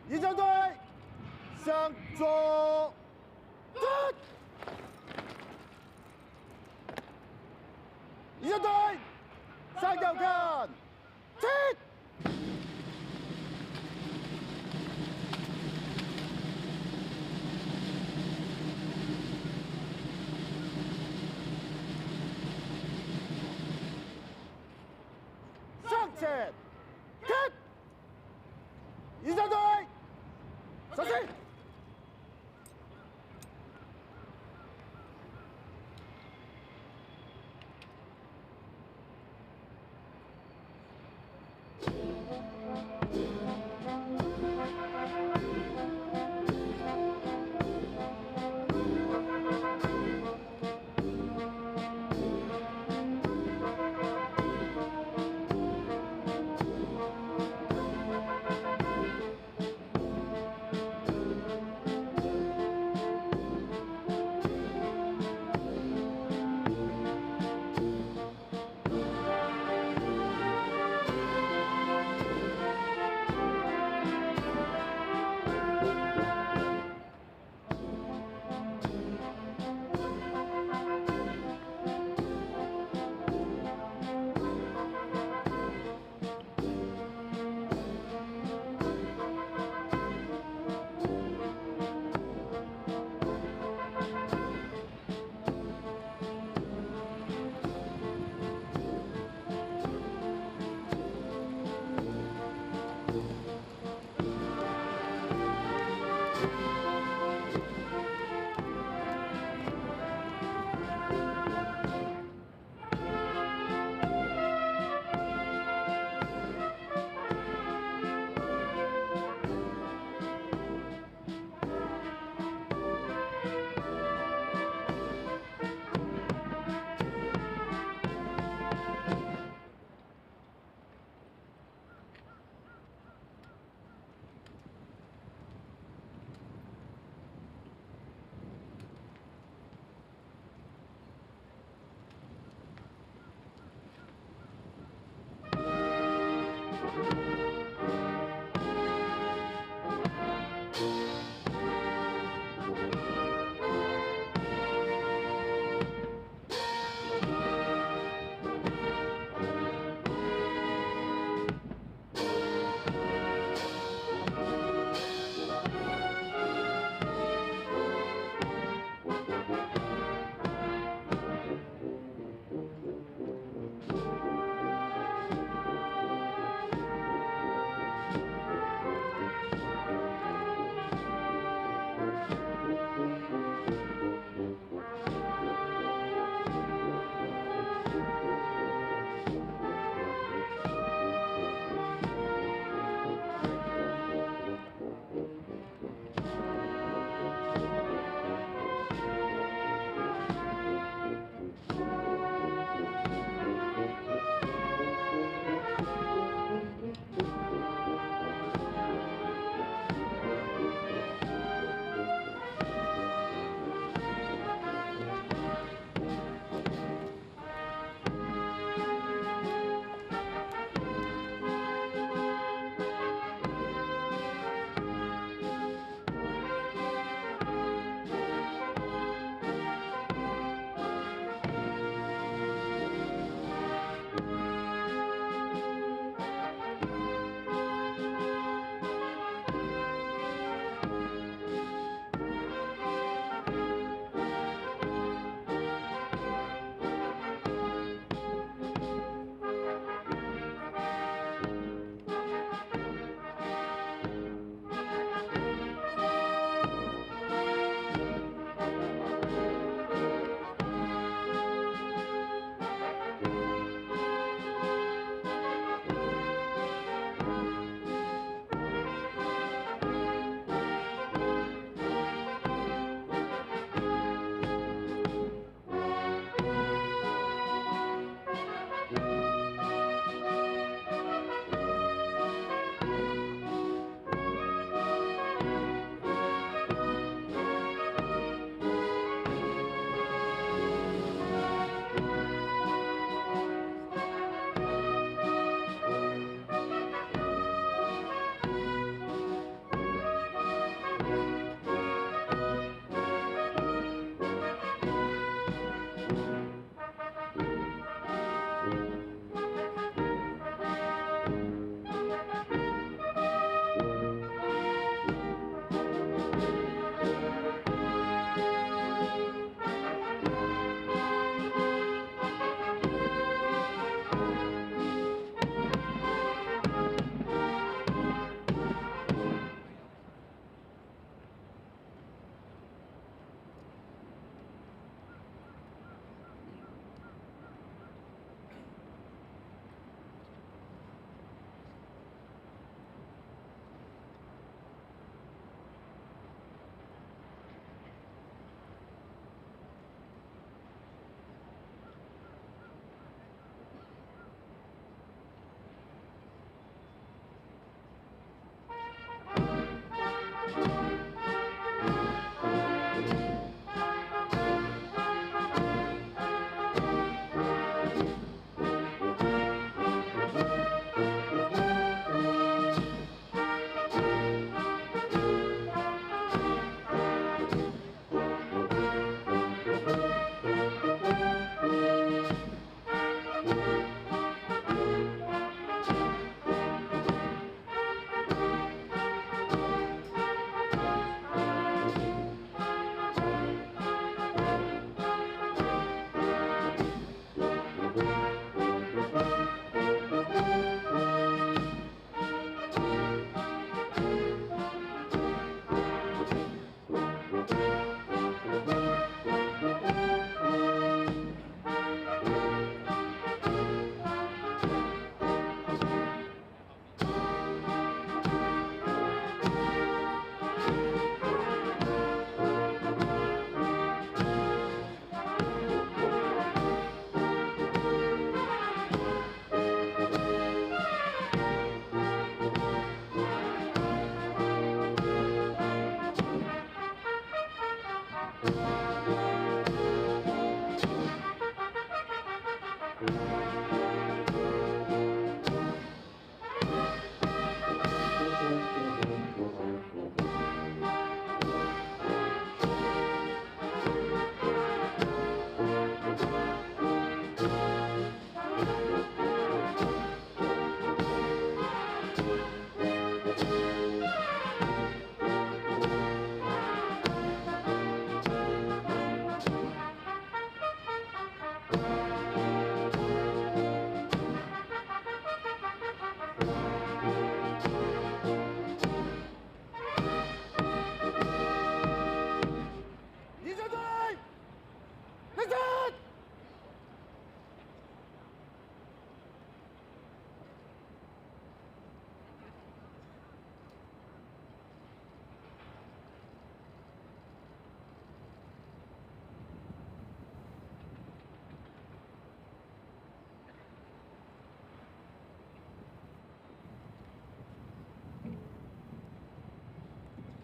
仪仗队向左转，仪仗队向右看，起！向前看，仪仗队。 小心！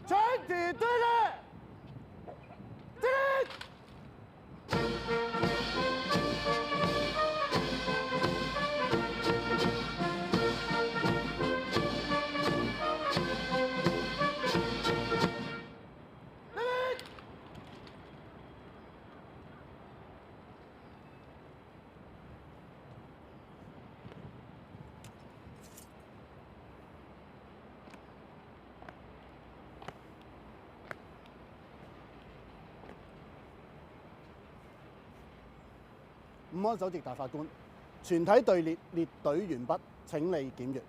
全体队列，敬礼！午安首席大法官，全體隊列列隊完畢，請你檢閱。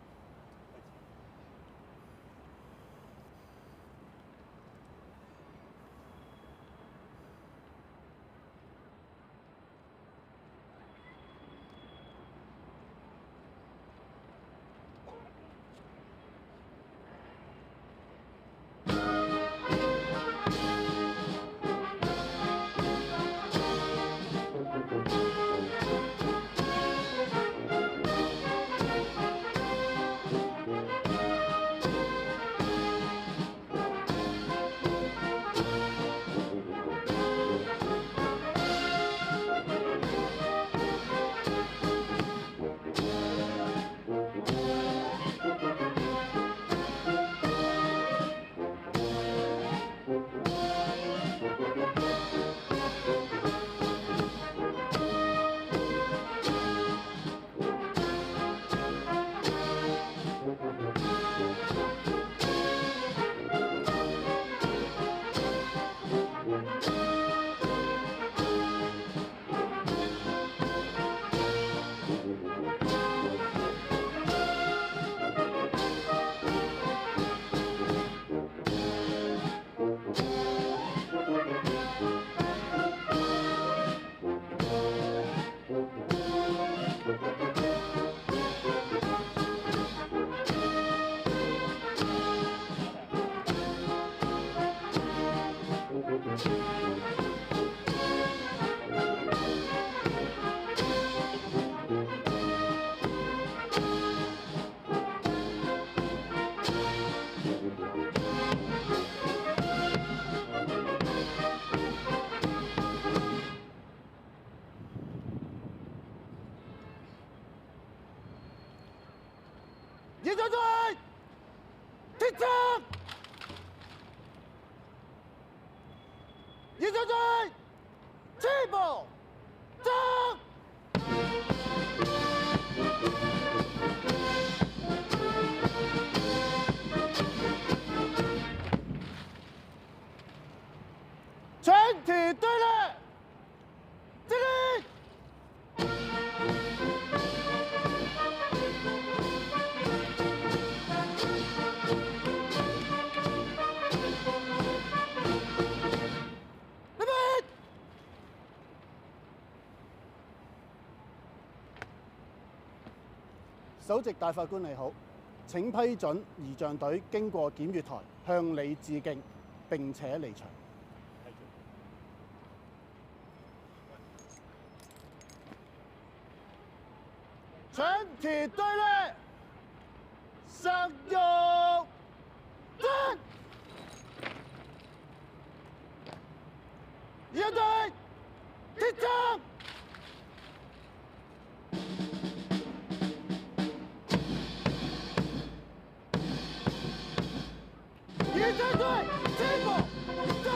严小队，停枪！严小队，起步，走！全体队列，敬礼！首席大法官你好，請批准儀仗隊經過檢閱台向你致敬，並且離場。全體隊列，向右轉。儀仗隊，停槍！严小队，起步，走！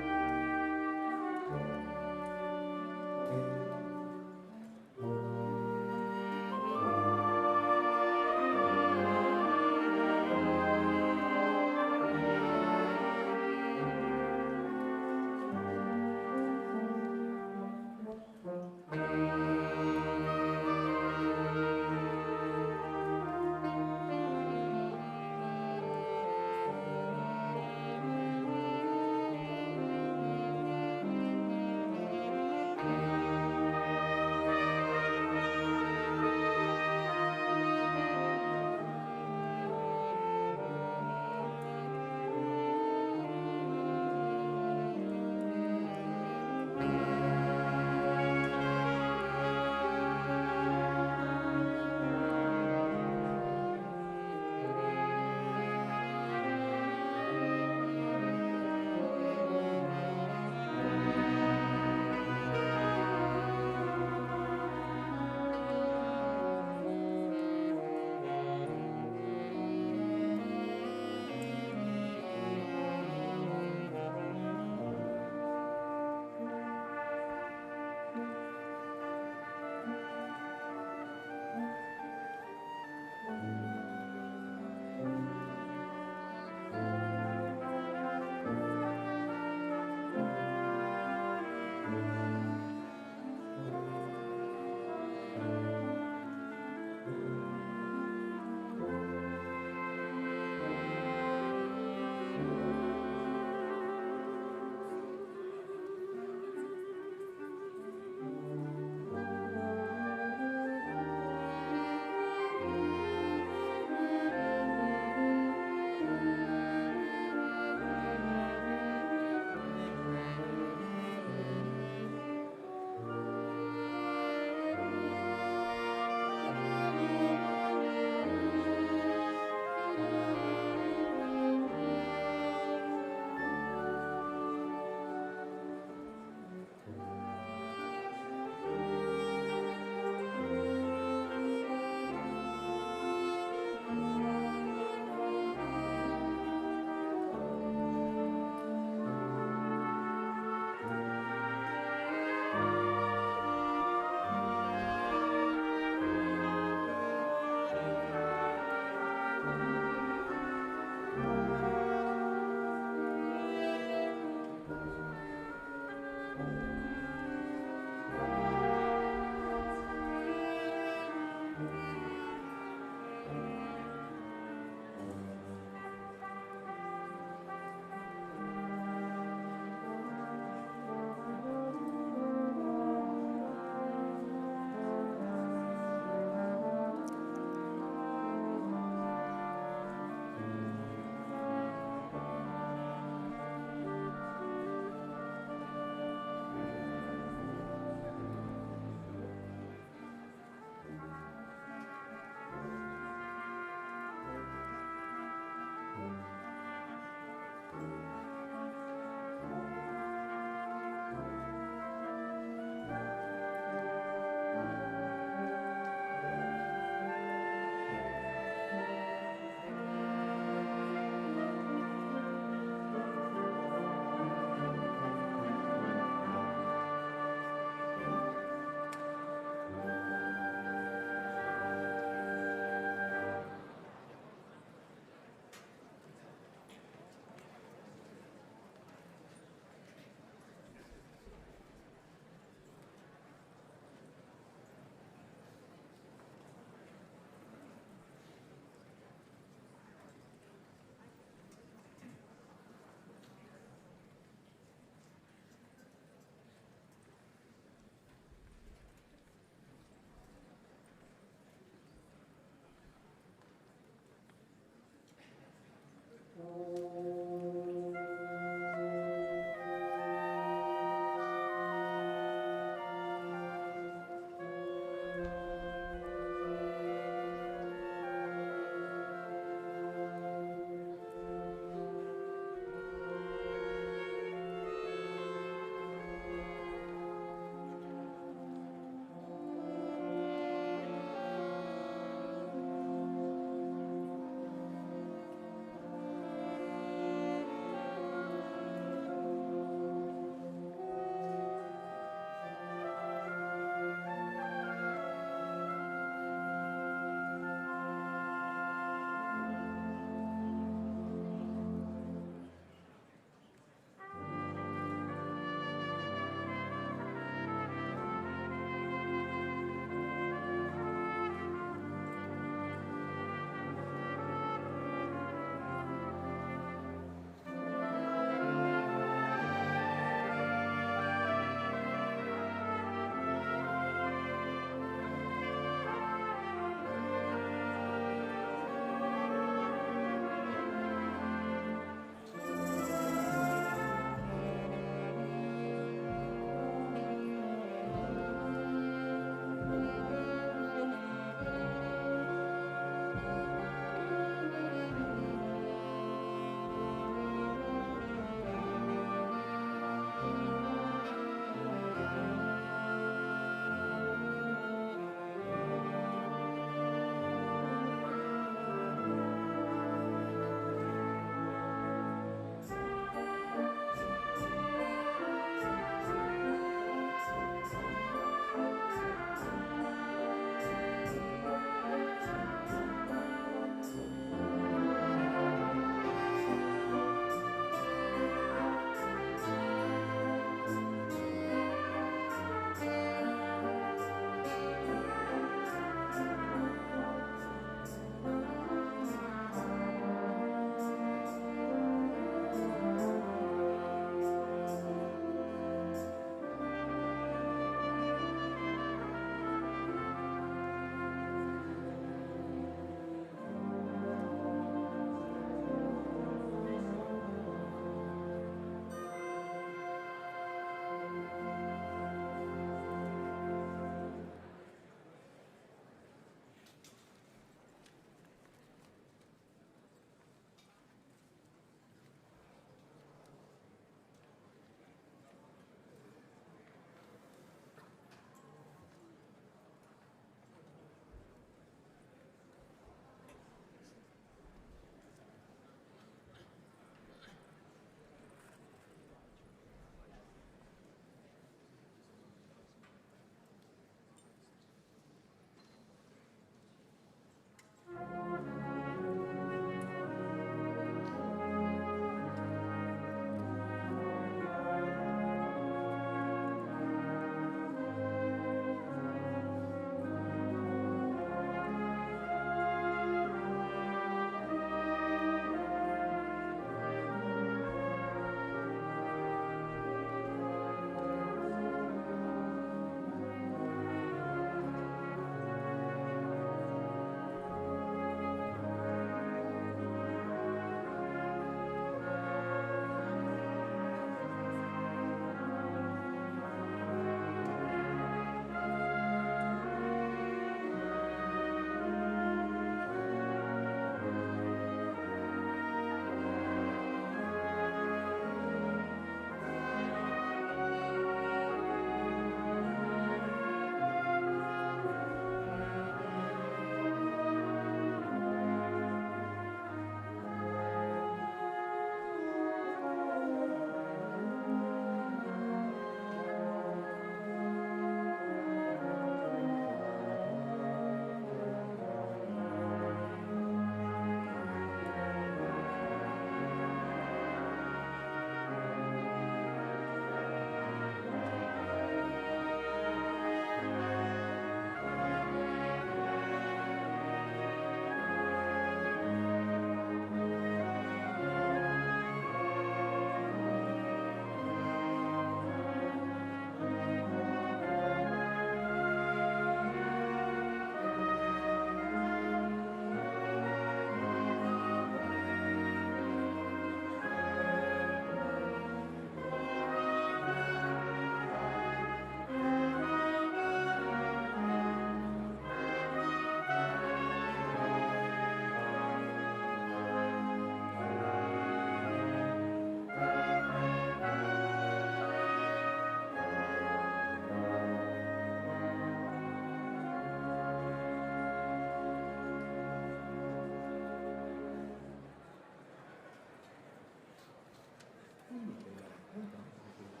歡迎你嚟香港大會堂。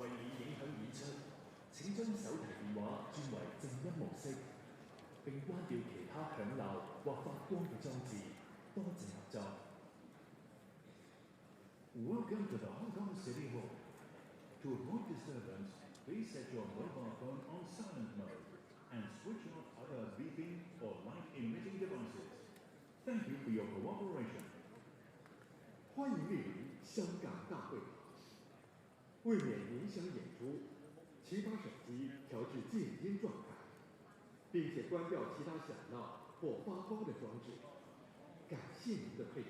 為免影響演出，請將手提電話轉為靜音模式，並關掉其他響鬧或發光嘅裝置。多謝合作。Welcome to the Hong Kong City Hall. To avoid disturbance, please set your mobile phone on silent mode and switch off other beeping or light-emitting devices. Thank you for your cooperation. 欢迎莅临香港大会堂。为免影响演出，请把手机调至静音状态，并且关掉其他响闹或发光的装置。感谢您的配合。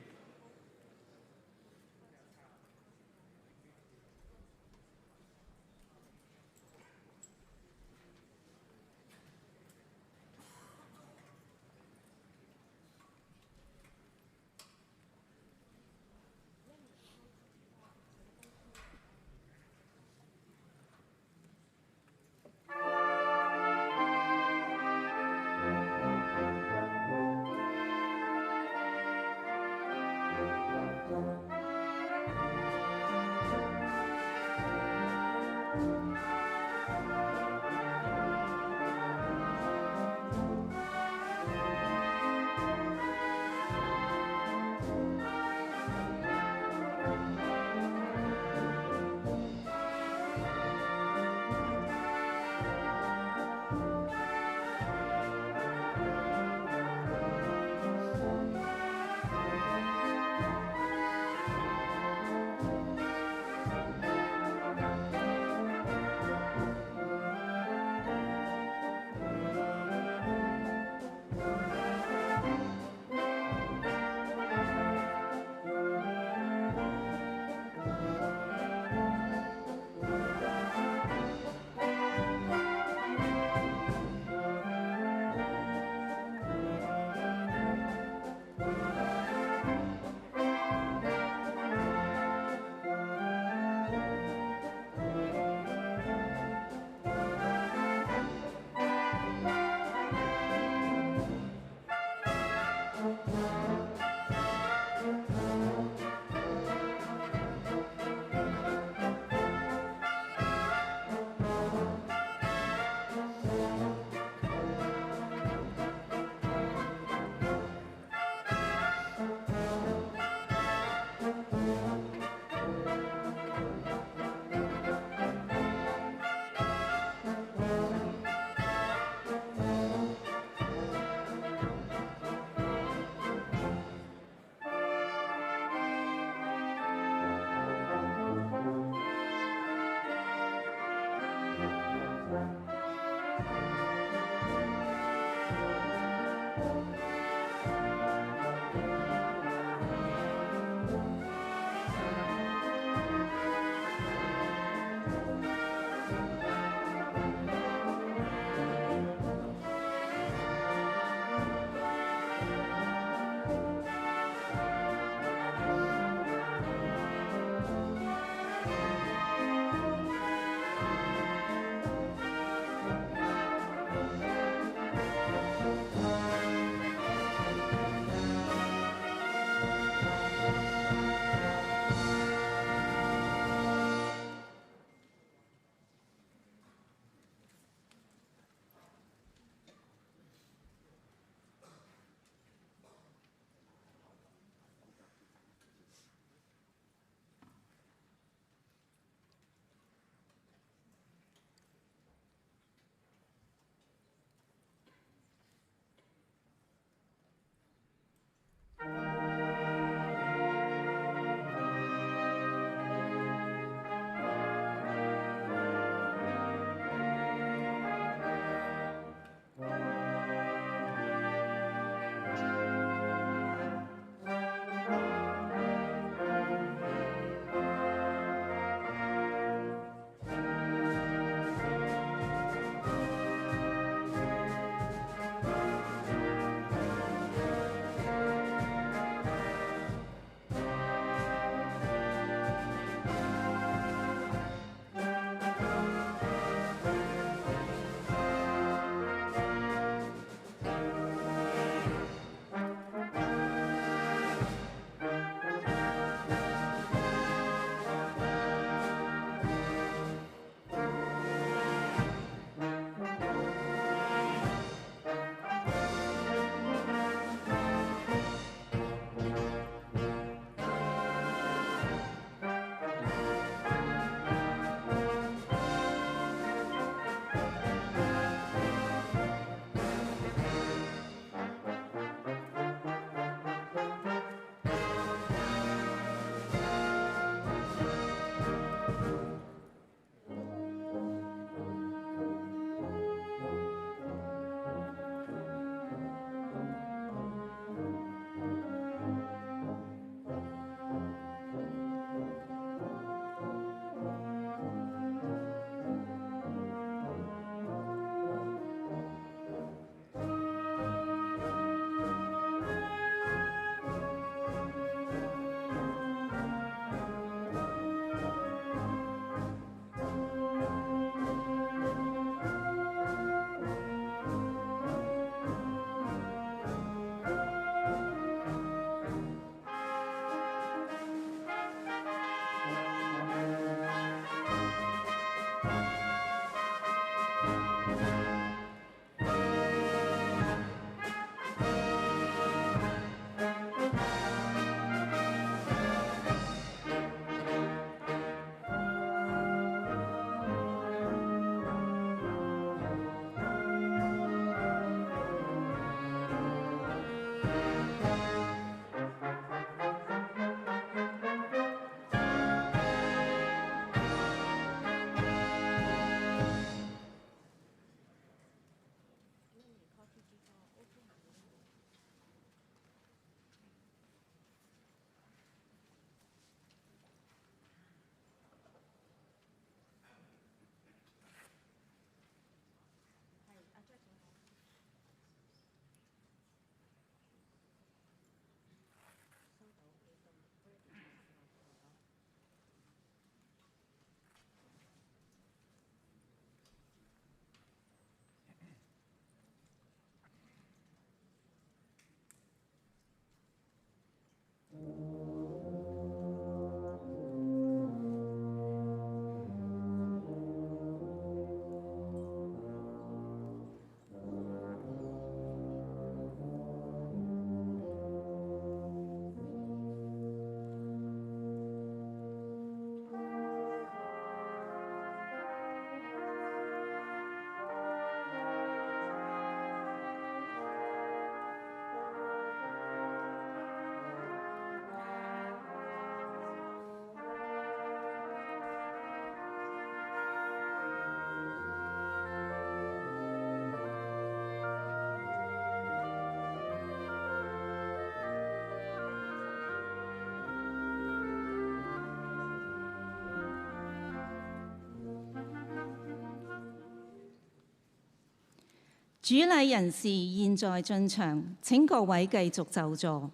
主禮人士現在進場，請各位繼續就座。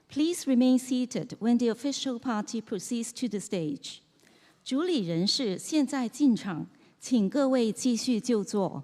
Please remain seated when the official party proceeds to the stage. 主禮人士現在進場，請各位繼續就座。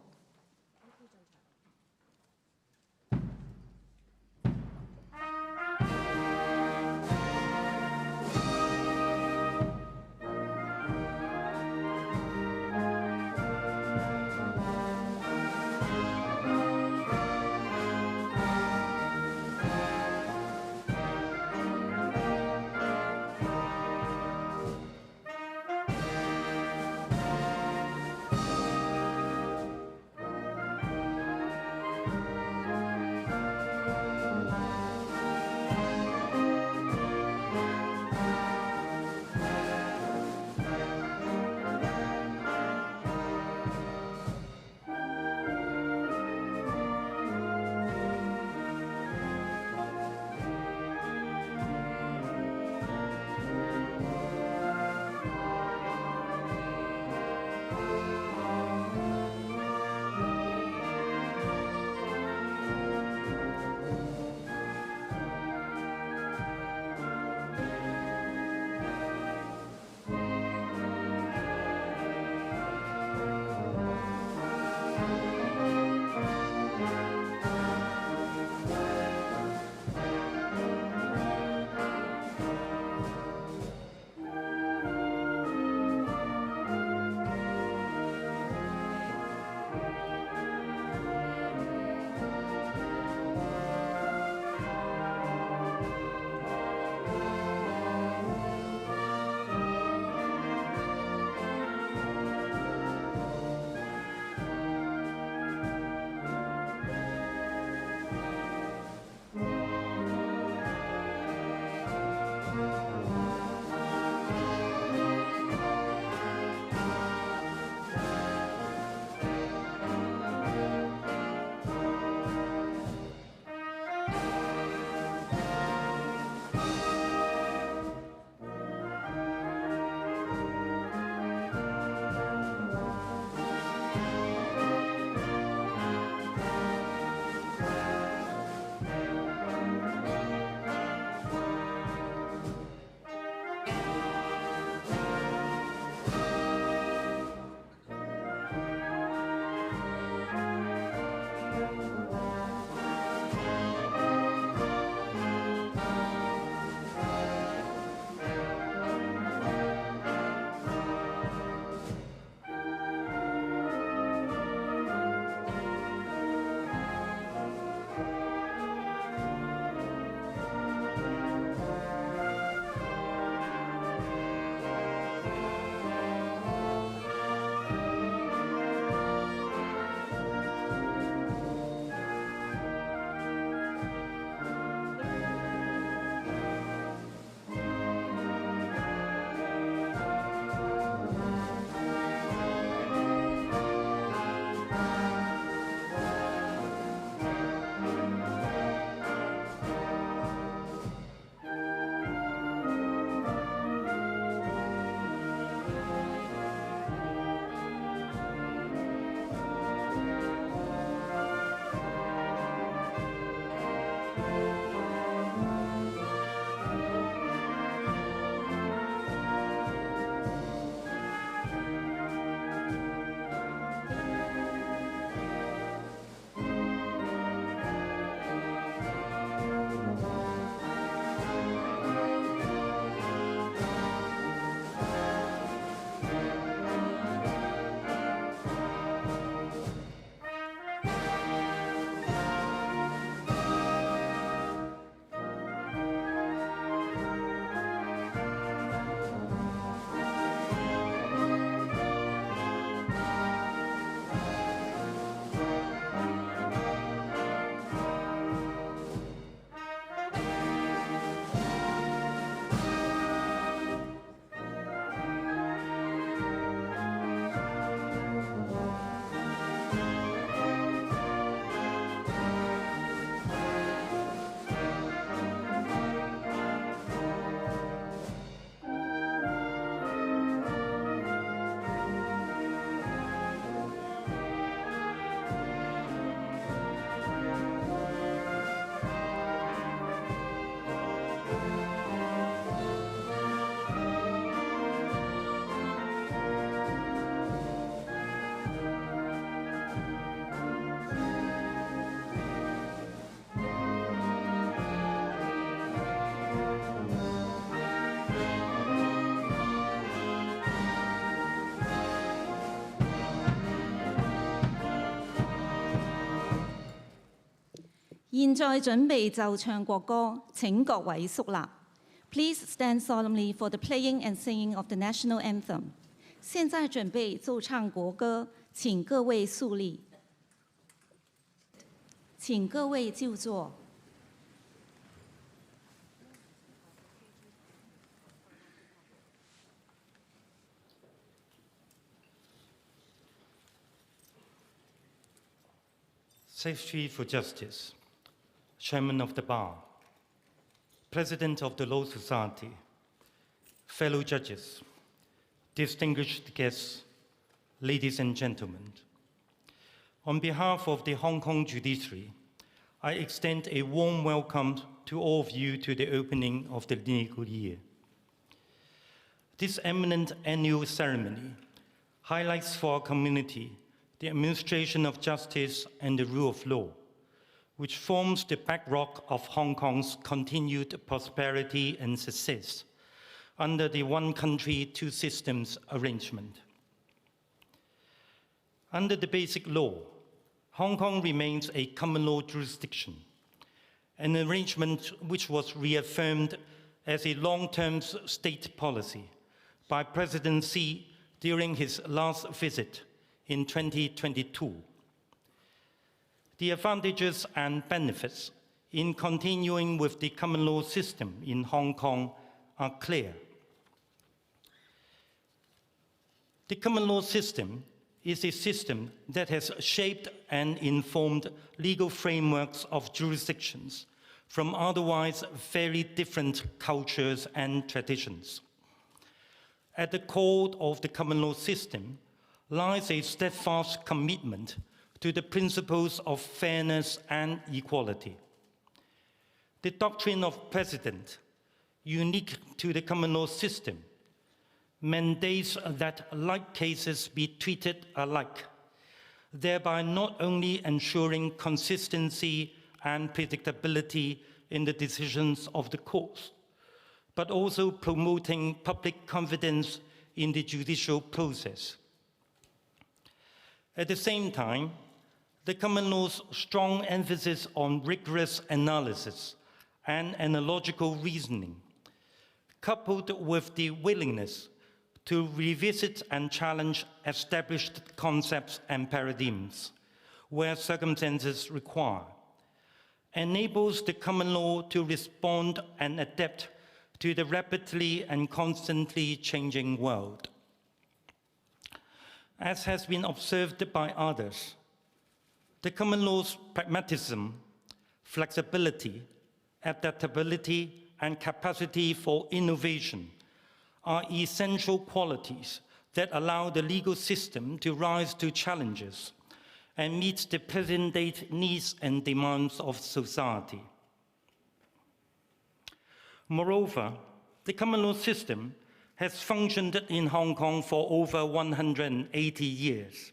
現在準備就唱國歌，請各位肅立。Please stand solemnly for the playing and singing of the national anthem. 現在準備奏唱國歌，請各位肅立。請各位就座。Safety for Justice, Chairman of the Bar, President of the Law Society, fellow judges, distinguished guests, ladies and gentlemen. On behalf of the Hong Kong judiciary, I extend a warm welcome to all of you to the opening of the legal year. This eminent annual ceremony highlights for our community the administration of justice and the rule of law, which forms the bedrock of Hong Kong's continued prosperity and success under the one country, two systems arrangement. Under the Basic Law, Hong Kong remains a common law jurisdiction, an arrangement which was reaffirmed as a long-term state policy by President Xi during his last visit in 2022. The advantages and benefits in continuing with the common law system in Hong Kong are clear. The common law system is a system that has shaped and informed legal frameworks of jurisdictions from otherwise very different cultures and traditions. At the core of the common law system lies a steadfast commitment to the principles of fairness and equality. The doctrine of precedent, unique to the common law system, mandates that like cases be treated alike, thereby not only ensuring consistency and predictability in the decisions of the courts, but also promoting public confidence in the judicial process. At the same time, the common law's strong emphasis on rigorous analysis and analogical reasoning, coupled with the willingness to revisit and challenge established concepts and paradigms where circumstances require, enables the common law to respond and adapt to the rapidly and constantly changing world. As has been observed by others, the common law's pragmatism, flexibility, adaptability, and capacity for innovation are essential qualities that allow the legal system to rise to challenges and meet the present-day needs and demands of society. Moreover, the common law system has functioned in Hong Kong for over 180 years.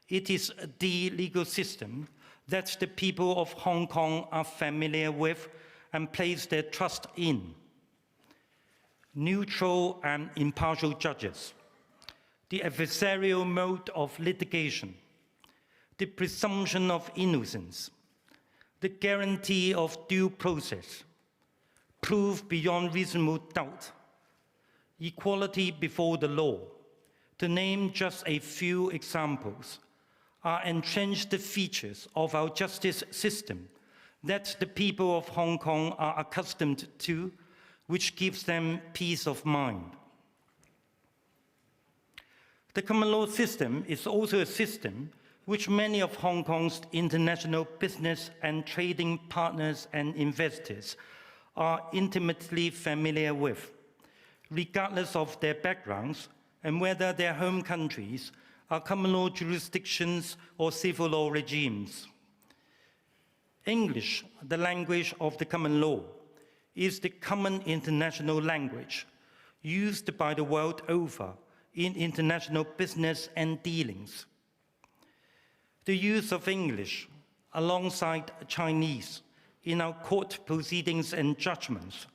It is the legal system that the people of Hong Kong are familiar with and place their trust in. Neutral and impartial judges, the adversarial mode of litigation, the presumption of innocence, the guarantee of due process, proof beyond reasonable doubt, equality before the law, to name just a few examples, are entrenched features of our justice system that the people of Hong Kong are accustomed to, which gives them peace of mind. The common law system is also a system which many of Hong Kong's international business and trading partners and investors are intimately familiar with, regardless of their backgrounds and whether their home countries are common law jurisdictions or civil law regimes. English, the language of the common law, is the common international language used by the world over in international business and dealings. The use of English alongside Chinese in our court proceedings and judgments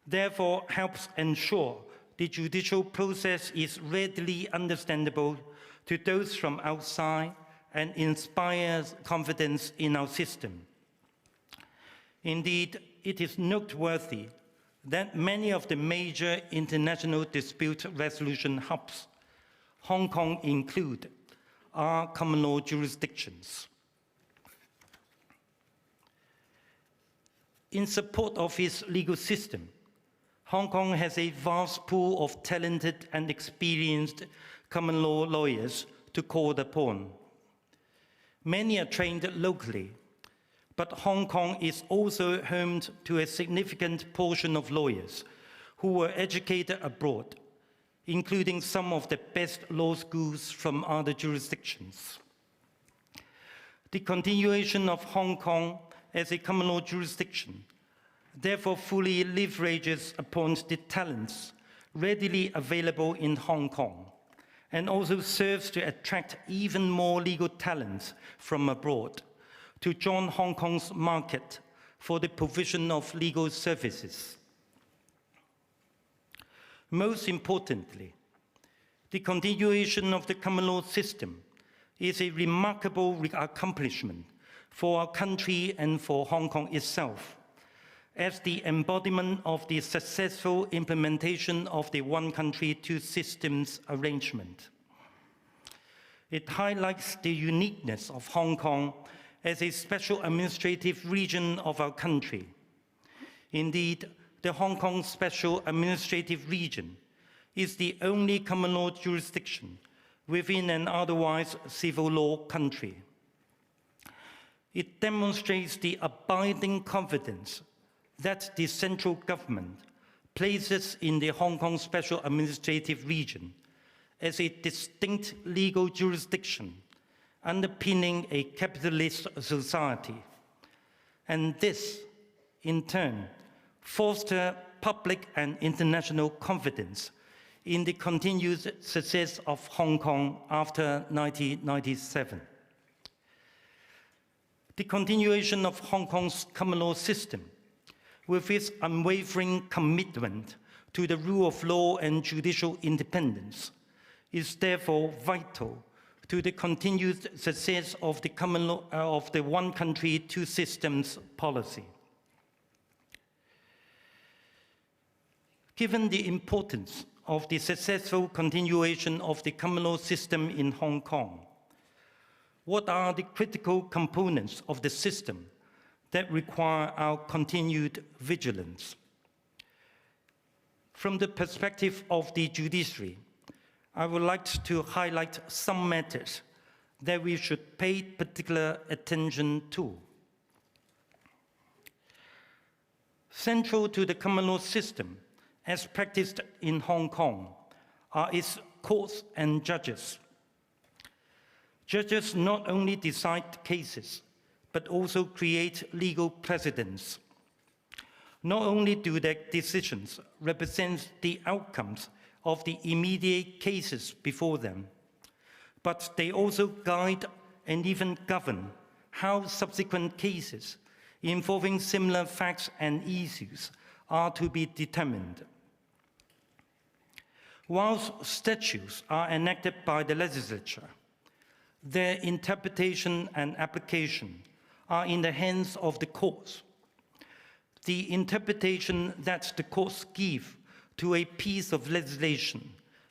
therefore helps ensure the judicial process is readily understandable to those from outside and inspires confidence in our system. Indeed, it is noteworthy that many of the major international dispute resolution hubs, Hong Kong included, are common law jurisdictions. In support of its legal system, Hong Kong has a vast pool of talented and experienced common law lawyers to call upon. Many are trained locally, but Hong Kong is also home to a significant portion of lawyers who were educated abroad, including some of the best law schools from other jurisdictions. The continuation of Hong Kong as a common law jurisdiction therefore fully leverages upon the talents readily available in Hong Kong, and also serves to attract even more legal talents from abroad to join Hong Kong's market for the provision of legal services. Most importantly, the continuation of the common law system is a remarkable accomplishment for our country and for Hong Kong itself, as the embodiment of the successful implementation of the one country, two systems arrangement. It highlights the uniqueness of Hong Kong as a special administrative region of our country. Indeed, the Hong Kong Special Administrative Region is the only common law jurisdiction within an otherwise civil law country. It demonstrates the abiding confidence that the central government places in the Hong Kong Special Administrative Region as a distinct legal jurisdiction underpinning a capitalist society. And this, in turn, fosters public and international confidence in the continued success of Hong Kong after 1997. The continuation of Hong Kong's common law system, with its unwavering commitment to the rule of law and judicial independence, is therefore vital to the continued success of the common law of the one country, two systems policy. Given the importance of the successful continuation of the common law system in Hong Kong, what are the critical components of the system that require our continued vigilance? From the perspective of the judiciary, I would like to highlight some matters that we should pay particular attention to. Central to the common law system, as practiced in Hong Kong, are its courts and judges. Judges not only decide cases, but also create legal precedents. Not only do their decisions represent the outcomes of the immediate cases before them, but they also guide and even govern how subsequent cases involving similar facts and issues are to be determined. Whilst statutes are enacted by the legislature, their interpretation and application are in the hands of the courts. The interpretation that the courts give to a piece of legislation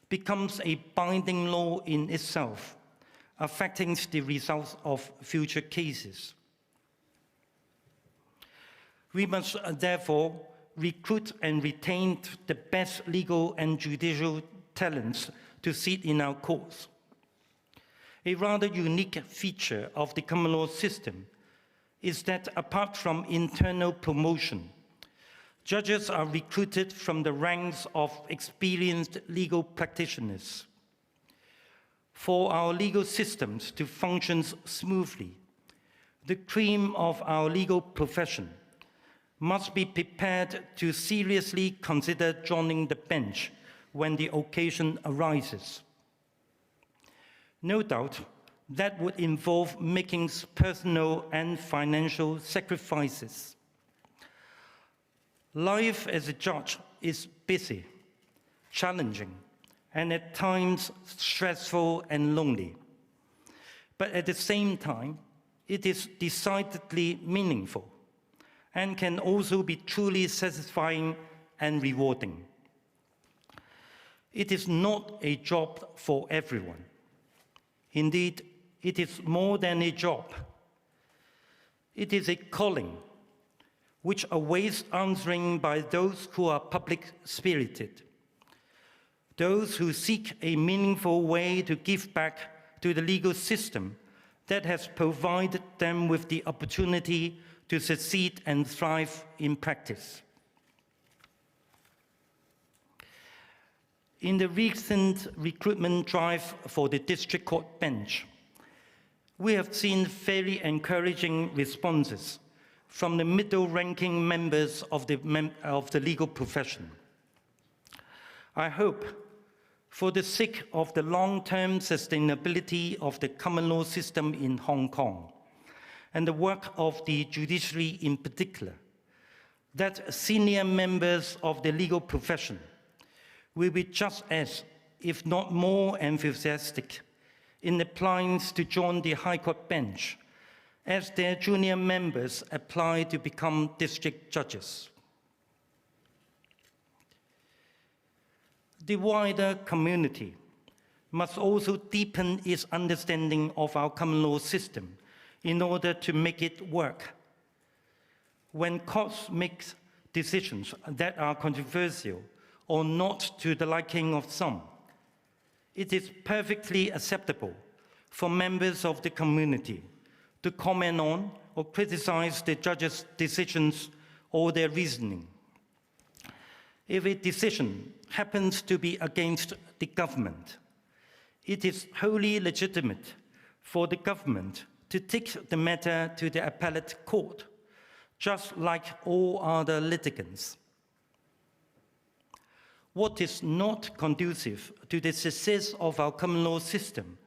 becomes a binding law in itself, affecting the results of future cases. We must therefore recruit and retain the best legal and judicial talents to sit in our courts. A rather unique feature of the common law system is that apart from internal promotion, judges are recruited from the ranks of experienced legal practitioners. For our legal systems to function smoothly, the cream of our legal profession must be prepared to seriously consider joining the bench when the occasion arises. No doubt, that would involve making personal and financial sacrifices. Life as a judge is busy, challenging, and at times stressful and lonely. But at the same time, it is decidedly meaningful, and can also be truly satisfying and rewarding. It is not a job for everyone. Indeed, it is more than a job. It is a calling which awaits answering by those who are public-spirited, those who seek a meaningful way to give back to the legal system that has provided them with the opportunity to succeed and thrive in practice. In the recent recruitment drive for the district court bench, we have seen very encouraging responses from the middle-ranking members of the legal profession. I hope, for the sake of the long-term sustainability of the common law system in Hong Kong, and the work of the judiciary in particular, that senior members of the legal profession will be just as, if not more, enthusiastic in applying to join the High Court bench as their junior members apply to become district judges. The wider community must also deepen its understanding of our common law system in order to make it work. When courts make decisions that are controversial or not to the liking of some, it is perfectly acceptable for members of the community to comment on or criticize the judges' decisions or their reasoning. If a decision happens to be against the government, it is wholly legitimate for the government to take the matter to the appellate court, just like all other litigants. What is not conducive to the success of our common law system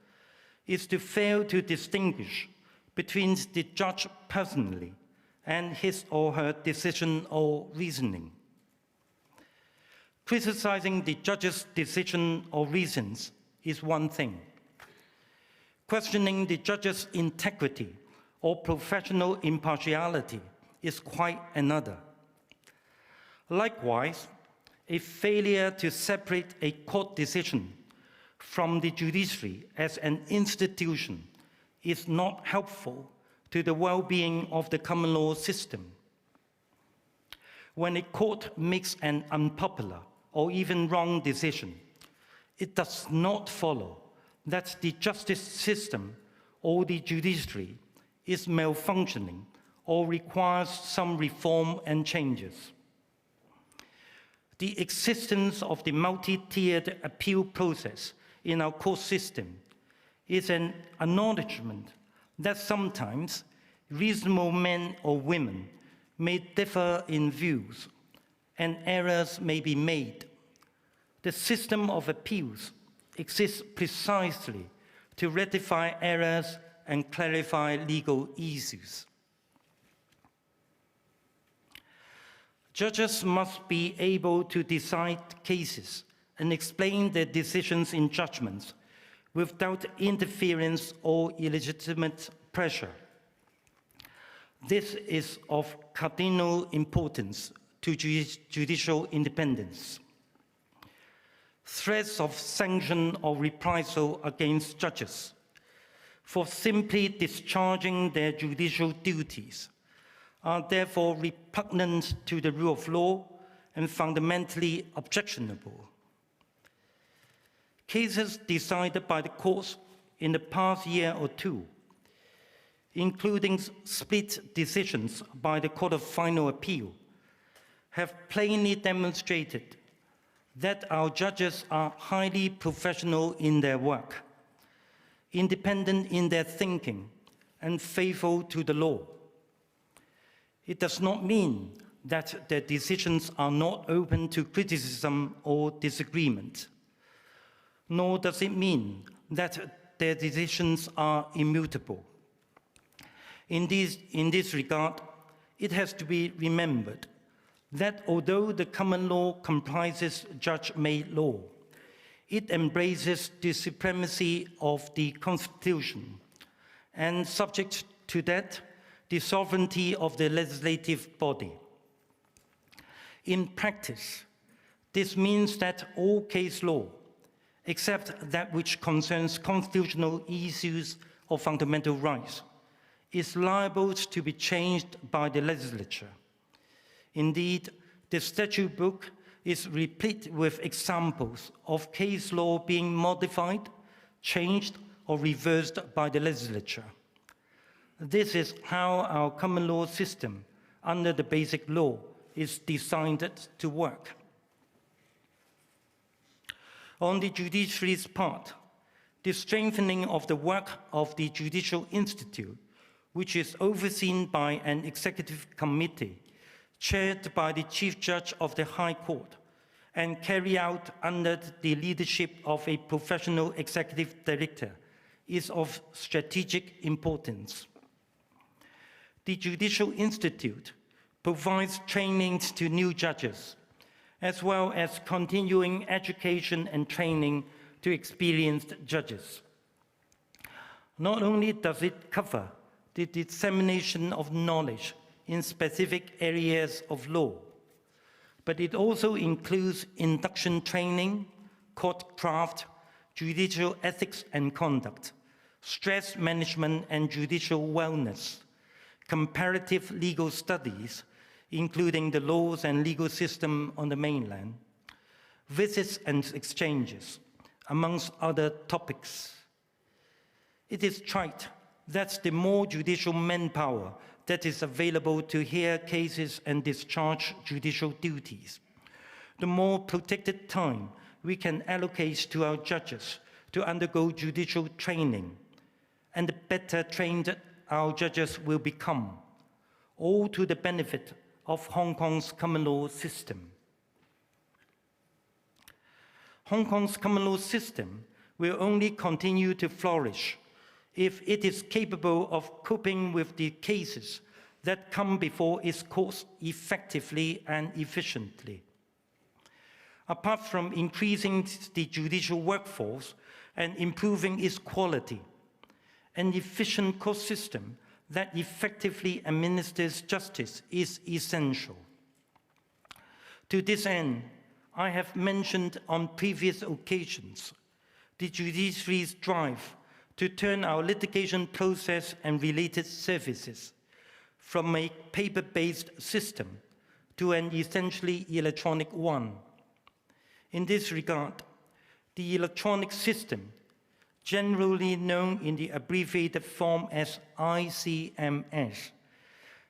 is to fail to distinguish between the judge personally and his or her decision or reasoning. Criticizing the judge's decision or reasons is one thing. Questioning the judge's integrity or professional impartiality is quite another. Likewise, a failure to separate a court decision from the judiciary as an institution is not helpful to the well-being of the common law system. When a court makes an unpopular or even wrong decision, it does not follow that the justice system or the judiciary is malfunctioning or requires some reform and changes. The existence of the multi-tiered appeal process in our court system is an acknowledgement that sometimes reasonable men or women may differ in views and errors may be made. The system of appeals exists precisely to rectify errors and clarify legal issues. Judges must be able to decide cases and explain their decisions in judgments without interference or illegitimate pressure. This is of cardinal importance to judicial independence. Threats of sanction or reprisal against judges for simply discharging their judicial duties are therefore repugnant to the rule of law and fundamentally objectionable. Cases decided by the courts in the past year or two, including split decisions by the Court of Final Appeal, have plainly demonstrated that our judges are highly professional in their work, independent in their thinking, and faithful to the law. It does not mean that their decisions are not open to criticism or disagreement, nor does it mean that their decisions are immutable. In this regard, it has to be remembered that although the common law comprises judge-made law, it embraces the supremacy of the Constitution, and subject to that, the sovereignty of the legislative body. In practice, this means that all case law, except that which concerns constitutional issues or fundamental rights, is liable to be changed by the legislature. Indeed, the statute book is replete with examples of case law being modified, changed, or reversed by the legislature. This is how our common law system under the Basic Law is designed to work. On the judiciary's part, the strengthening of the work of the Judicial Institute, which is overseen by an executive committee chaired by the Chief Judge of the High Court and carried out under the leadership of a professional executive director, is of strategic importance. The Judicial Institute provides trainings to new judges, as well as continuing education and training to experienced judges. Not only does it cover the dissemination of knowledge in specific areas of law, but it also includes induction training, court craft, judicial ethics and conduct, stress management and judicial wellness, comparative legal studies, including the laws and legal system on the mainland, visits and exchanges, amongst other topics. It is trite that the more judicial manpower that is available to hear cases and discharge judicial duties, the more protected time we can allocate to our judges to undergo judicial training, and the better trained our judges will become, all to the benefit of Hong Kong's common law system. Hong Kong's common law system will only continue to flourish if it is capable of coping with the cases that come before its courts effectively and efficiently. Apart from increasing the judicial workforce and improving its quality, an efficient court system that effectively administers justice is essential. To this end, I have mentioned on previous occasions the judiciary's drive to turn our litigation process and related services from a paper-based system to an essentially electronic one. In this regard, the electronic system, generally known in the abbreviated form as ICMS,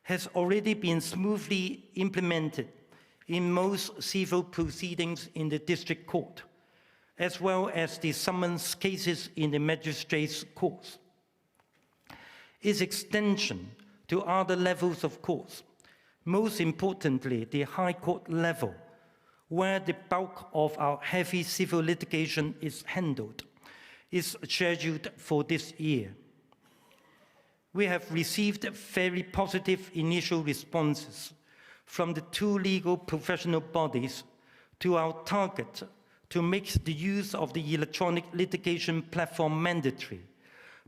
has already been smoothly implemented in most civil proceedings in the district court, as well as the summons cases in the magistrates' courts. Its extension to other levels of courts, most importantly the High Court level, where the bulk of our heavy civil litigation is handled, is scheduled for this year. We have received very positive initial responses from the two legal professional bodies to our target to make the use of the electronic litigation platform mandatory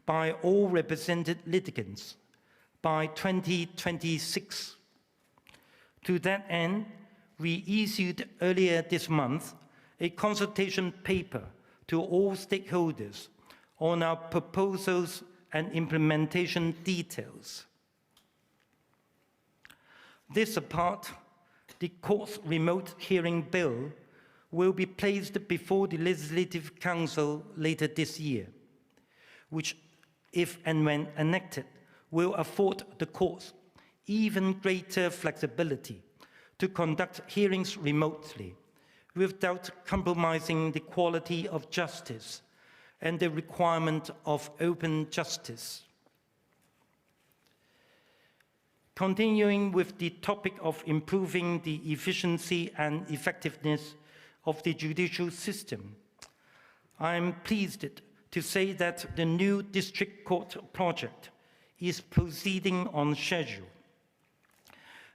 by all represented litigants by 2026. To that end, we issued earlier this month a consultation paper to all stakeholders on our proposals and implementation details. This apart, the Court's remote hearing bill will be placed before the Legislative Council later this year, which, if and when enacted, will afford the courts even greater flexibility to conduct hearings remotely without compromising the quality of justice and the requirement of open justice. Continuing with the topic of improving the efficiency and effectiveness of the judicial system, I am pleased to say that the new district court project is proceeding on schedule.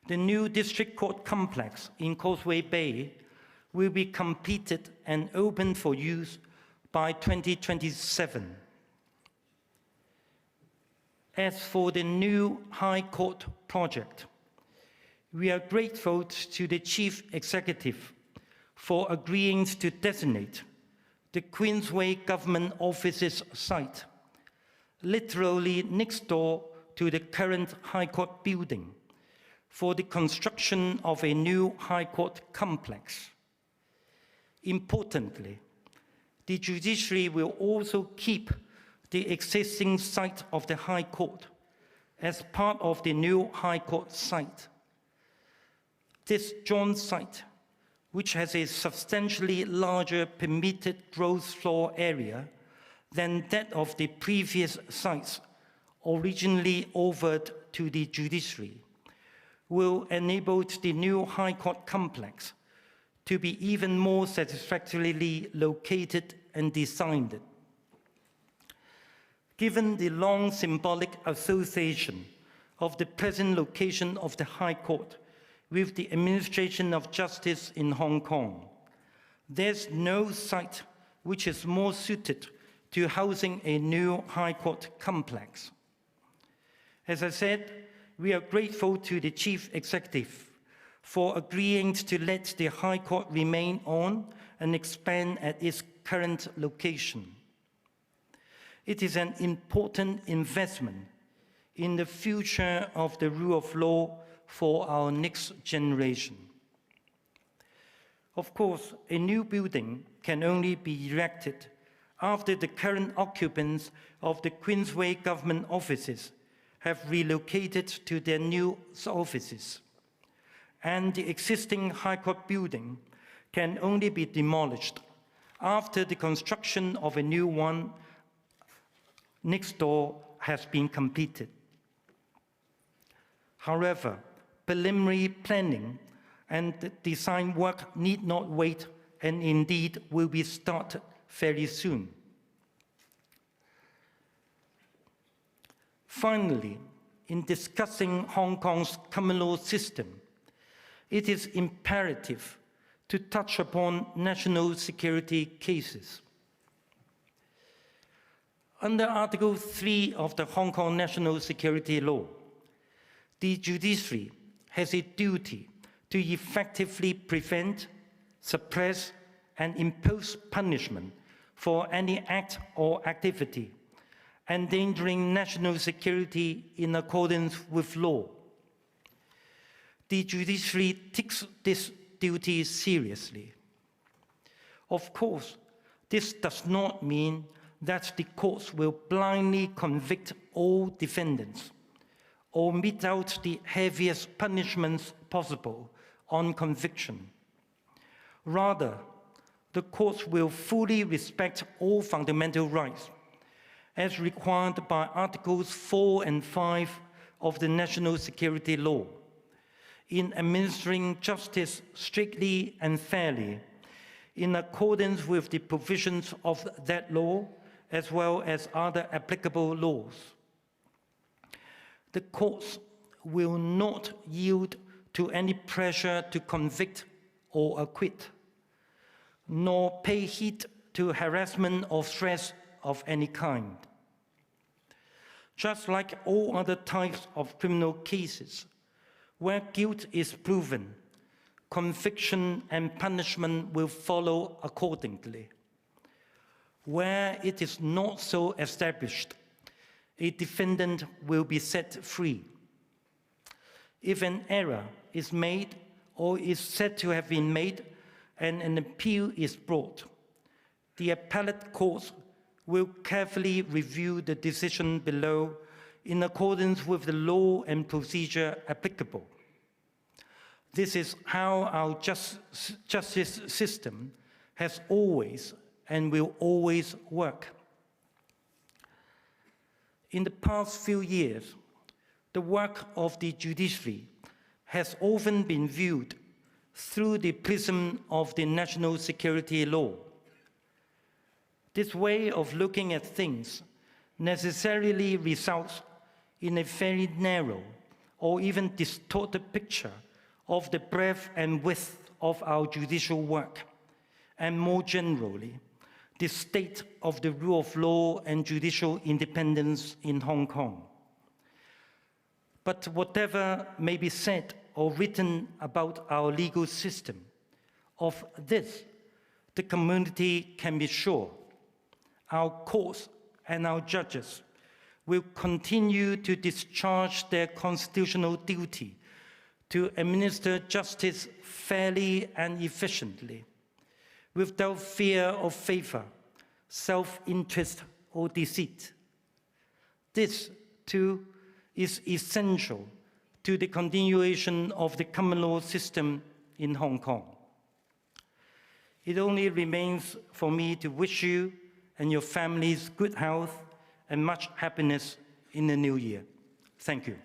The new district court complex in Causeway Bay will be completed and open for use by 2027. As for the new High Court project, we are grateful to the Chief Executive for agreeing to designate the Queensway Government Office's site, literally next door to the current High Court building, for the construction of a new High Court complex. Importantly, the judiciary will also keep the existing site of the High Court as part of the new High Court site. This joint site, which has a substantially larger permitted gross floor area than that of the previous sites originally offered to the judiciary, will enable the new High Court complex to be even more satisfactorily located and designed. Given the long symbolic association of the present location of the High Court with the administration of justice in Hong Kong, there's no site which is more suited to housing a new High Court complex. As I said, we are grateful to the Chief Executive for agreeing to let the High Court remain on and expand at its current location. It is an important investment in the future of the rule of law for our next generation. Of course, a new building can only be erected after the current occupants of the Queensway government offices have relocated to their new offices. And the existing High Court building can only be demolished after the construction of a new one next door has been completed. However, preliminary planning and design work need not wait, and indeed will be started very soon. Finally, in discussing Hong Kong's common law system, it is imperative to touch upon national security cases. Under Article 3 of the Hong Kong National Security Law, the judiciary has a duty to effectively prevent, suppress, and impose punishment for any act or activity endangering national security in accordance with law. The judiciary takes this duty seriously. Of course, this does not mean that the courts will blindly convict all defendants or mete out the heaviest punishments possible on conviction. Rather, the courts will fully respect all fundamental rights as required by Articles 4 and 5 of the National Security Law, in administering justice strictly and fairly, in accordance with the provisions of that law, as well as other applicable laws. The courts will not yield to any pressure to convict or acquit, nor pay heed to harassment or threats of any kind. Just like all other types of criminal cases, where guilt is proven, conviction and punishment will follow accordingly. Where it is not so established, a defendant will be set free. If an error is made or is said to have been made and an appeal is brought, the appellate courts will carefully review the decision below in accordance with the law and procedure applicable. This is how our justice system has always and will always work. In the past few years, the work of the judiciary has often been viewed through the prism of the national security law. This way of looking at things necessarily results in a very narrow or even distorted picture of the breadth and width of our judicial work, and more generally, the state of the rule of law and judicial independence in Hong Kong. But whatever may be said or written about our legal system, of this, the community can be sure. Our courts and our judges will continue to discharge their constitutional duty to administer justice fairly and efficiently, without fear of favor, self-interest, or deceit. This, too, is essential to the continuation of the common law system in Hong Kong. It only remains for me to wish you and your families good health and much happiness in the new year. Thank you.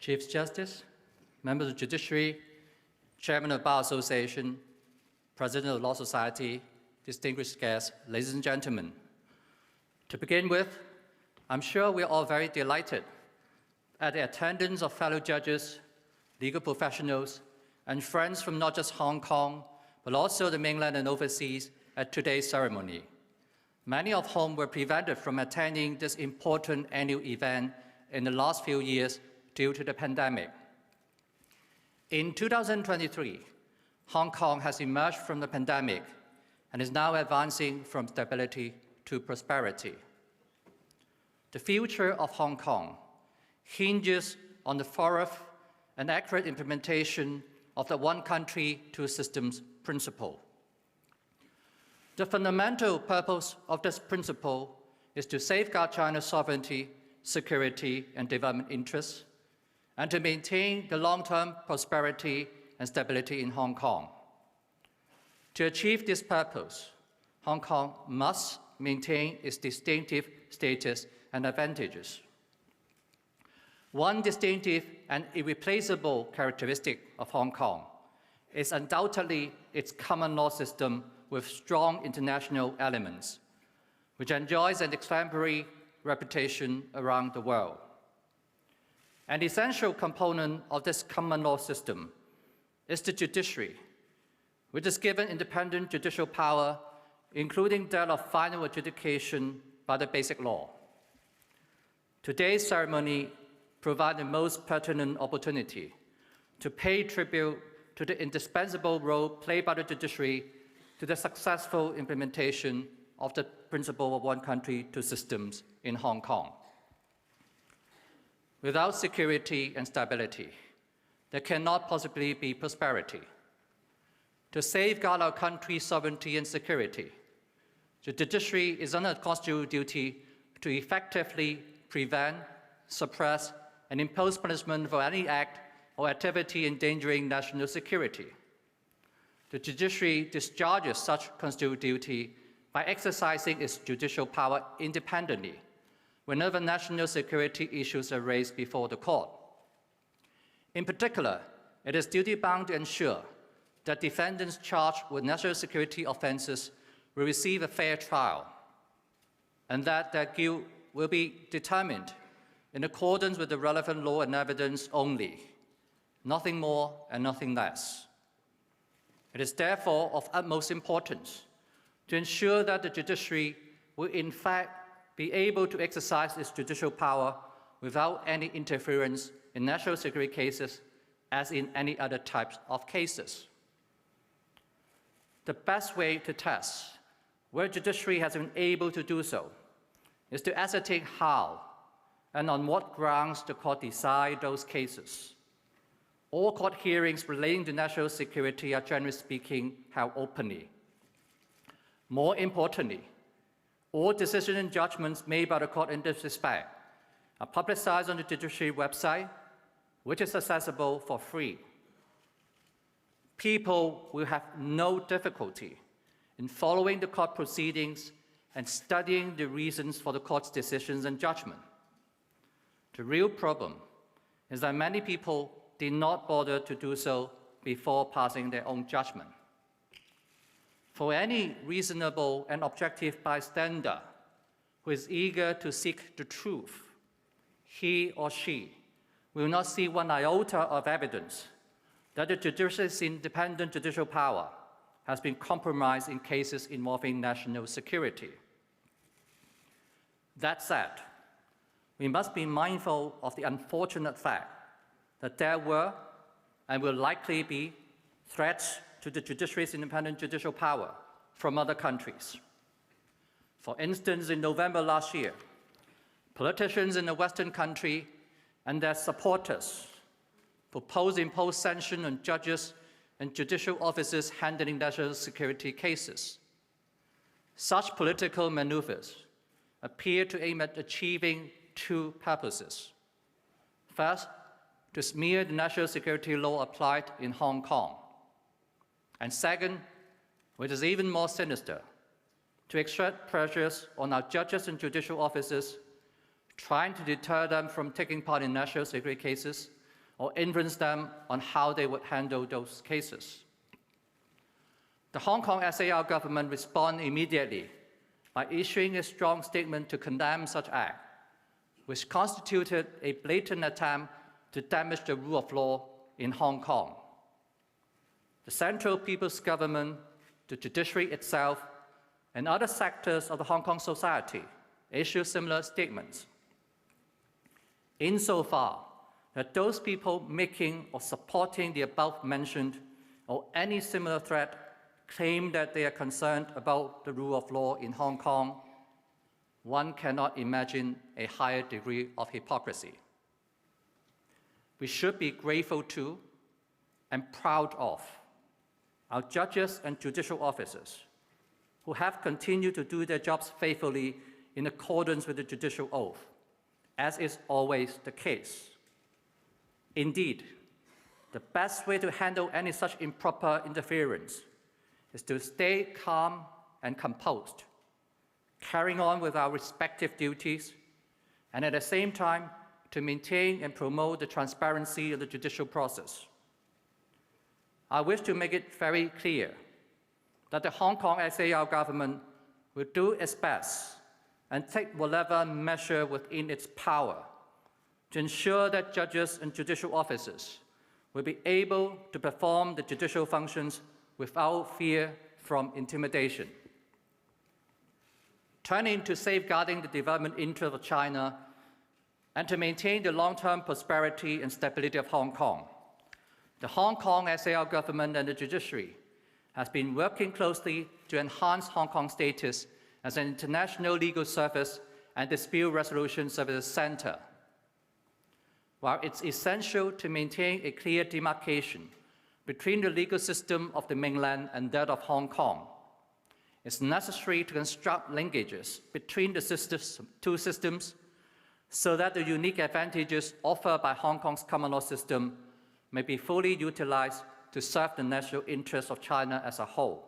Chief Justice, members of the Judiciary, Chairman of the Bar Association, President of the Law Society, distinguished guests, ladies and gentlemen. To begin with, I'm sure we're all very delighted at the attendance of fellow judges, legal professionals, and friends from not just Hong Kong, but also the mainland and overseas at today's ceremony, many of whom were prevented from attending this important annual event in the last few years due to the pandemic. In 2023, Hong Kong has emerged from the pandemic and is now advancing from stability to prosperity. The future of Hong Kong hinges on the thorough and accurate implementation of the one country, two systems principle. The fundamental purpose of this principle is to safeguard China's sovereignty, security, and development interests, and to maintain the long-term prosperity and stability in Hong Kong. To achieve this purpose, Hong Kong must maintain its distinctive status and advantages. One distinctive and irreplaceable characteristic of Hong Kong is undoubtedly its common law system with strong international elements, which enjoys an exemplary reputation around the world. An essential component of this common law system is the judiciary, which is given independent judicial power, including that of final adjudication by the Basic Law. Today's ceremony provides the most pertinent opportunity to pay tribute to the indispensable role played by the judiciary to the successful implementation of the principle of one country, two systems in Hong Kong. Without security and stability, there cannot possibly be prosperity. To safeguard our country's sovereignty and security, the judiciary is under a constitutional duty to effectively prevent, suppress, and impose punishment for any act or activity endangering national security. The judiciary discharges such constitutional duty by exercising its judicial power independently whenever national security issues are raised before the court. In particular, it is duty-bound to ensure that defendants charged with national security offenses will receive a fair trial, and that their guilt will be determined in accordance with the relevant law and evidence only, nothing more and nothing less. It is therefore of utmost importance to ensure that the judiciary will in fact be able to exercise its judicial power without any interference in national security cases as in any other types of cases. The best way to test where judiciary has been able to do so is to ascertain how and on what grounds the court decide those cases. All court hearings relating to national security are, generally speaking, held openly. More importantly, all decisions and judgments made by the court in this respect are publicized on the judiciary website, which is accessible for free. People will have no difficulty in following the court proceedings and studying the reasons for the court's decisions and judgment. The real problem is that many people did not bother to do so before passing their own judgment. For any reasonable and objective bystander who is eager to seek the truth, he or she will not see one iota of evidence that the judiciary's independent judicial power has been compromised in cases involving national security. That said, we must be mindful of the unfortunate fact that there were and will likely be threats to the judiciary's independent judicial power from other countries. For instance, in November last year, politicians in a Western country and their supporters proposed to impose sanctions on judges and judicial officers handling national security cases. Such political maneuvers appear to aim at achieving two purposes. First, to smear the national security law applied in Hong Kong. And second, which is even more sinister, to exert pressures on our judges and judicial officers, trying to deter them from taking part in national security cases or influence them on how they would handle those cases. The Hong Kong SAR government responded immediately by issuing a strong statement to condemn such act, which constituted a blatant attempt to damage the rule of law in Hong Kong. The Central People's Government, the judiciary itself, and other sectors of the Hong Kong society issued similar statements. Insofar that those people making or supporting the above-mentioned or any similar threat claim that they are concerned about the rule of law in Hong Kong, one cannot imagine a higher degree of hypocrisy. We should be grateful to and proud of our judges and judicial officers who have continued to do their jobs faithfully in accordance with the judicial oath, as is always the case. Indeed, the best way to handle any such improper interference is to stay calm and composed, carrying on with our respective duties, and at the same time, to maintain and promote the transparency of the judicial process. I wish to make it very clear that the Hong Kong SAR government will do its best and take whatever measure within its power to ensure that judges and judicial officers will be able to perform the judicial functions without fear from intimidation. Turning to safeguarding the development interests of China and to maintain the long-term prosperity and stability of Hong Kong, the Hong Kong SAR government and the judiciary has been working closely to enhance Hong Kong's status as an international legal service and dispute resolution services center. While it's essential to maintain a clear demarcation between the legal system of the mainland and that of Hong Kong, it's necessary to construct linkages between the two systems so that the unique advantages offered by Hong Kong's common law system may be fully utilized to serve the national interests of China as a whole.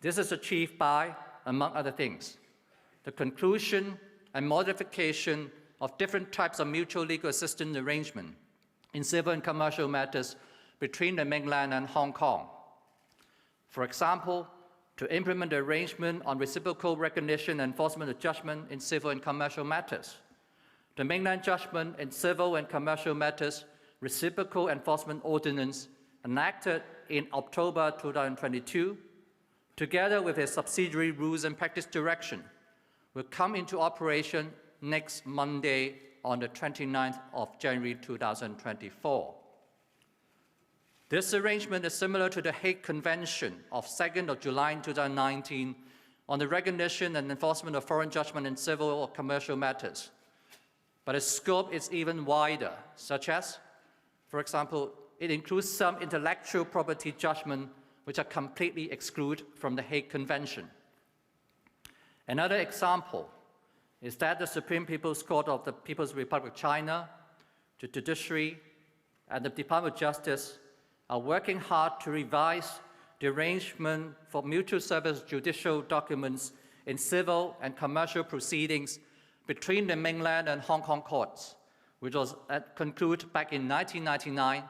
This is achieved by, among other things, the conclusion and modification of different types of mutual legal assistance arrangement in civil and commercial matters between the mainland and Hong Kong. For example, to implement the arrangement on reciprocal recognition and enforcement of judgment in civil and commercial matters, the mainland judgment in civil and commercial matters reciprocal enforcement ordinance enacted in October 2022, together with a subsidiary rules and practice direction, will come into operation next Monday on the 29th of January 2024. This arrangement is similar to the Hague Convention of 2nd of July 2019 on the recognition and enforcement of foreign judgment in civil or commercial matters. But its scope is even wider, such as, for example, it includes some intellectual property judgment which are completely excluded from the Hague Convention. Another example is that the Supreme People's Court of the People's Republic of China, the judiciary, and the Department of Justice are working hard to revise the arrangement for mutual service judicial documents in civil and commercial proceedings between the mainland and Hong Kong courts, which was concluded back in 1999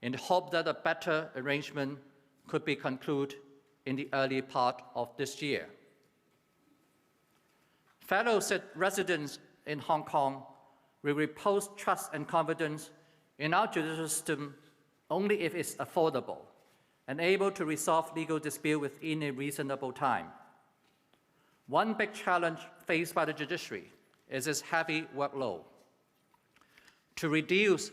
in the hope that a better arrangement could be concluded in the early part of this year. Fellow residents in Hong Kong will repose trust and confidence in our judicial system only if it's affordable and able to resolve legal dispute within a reasonable time. One big challenge faced by the judiciary is its heavy workload. To reduce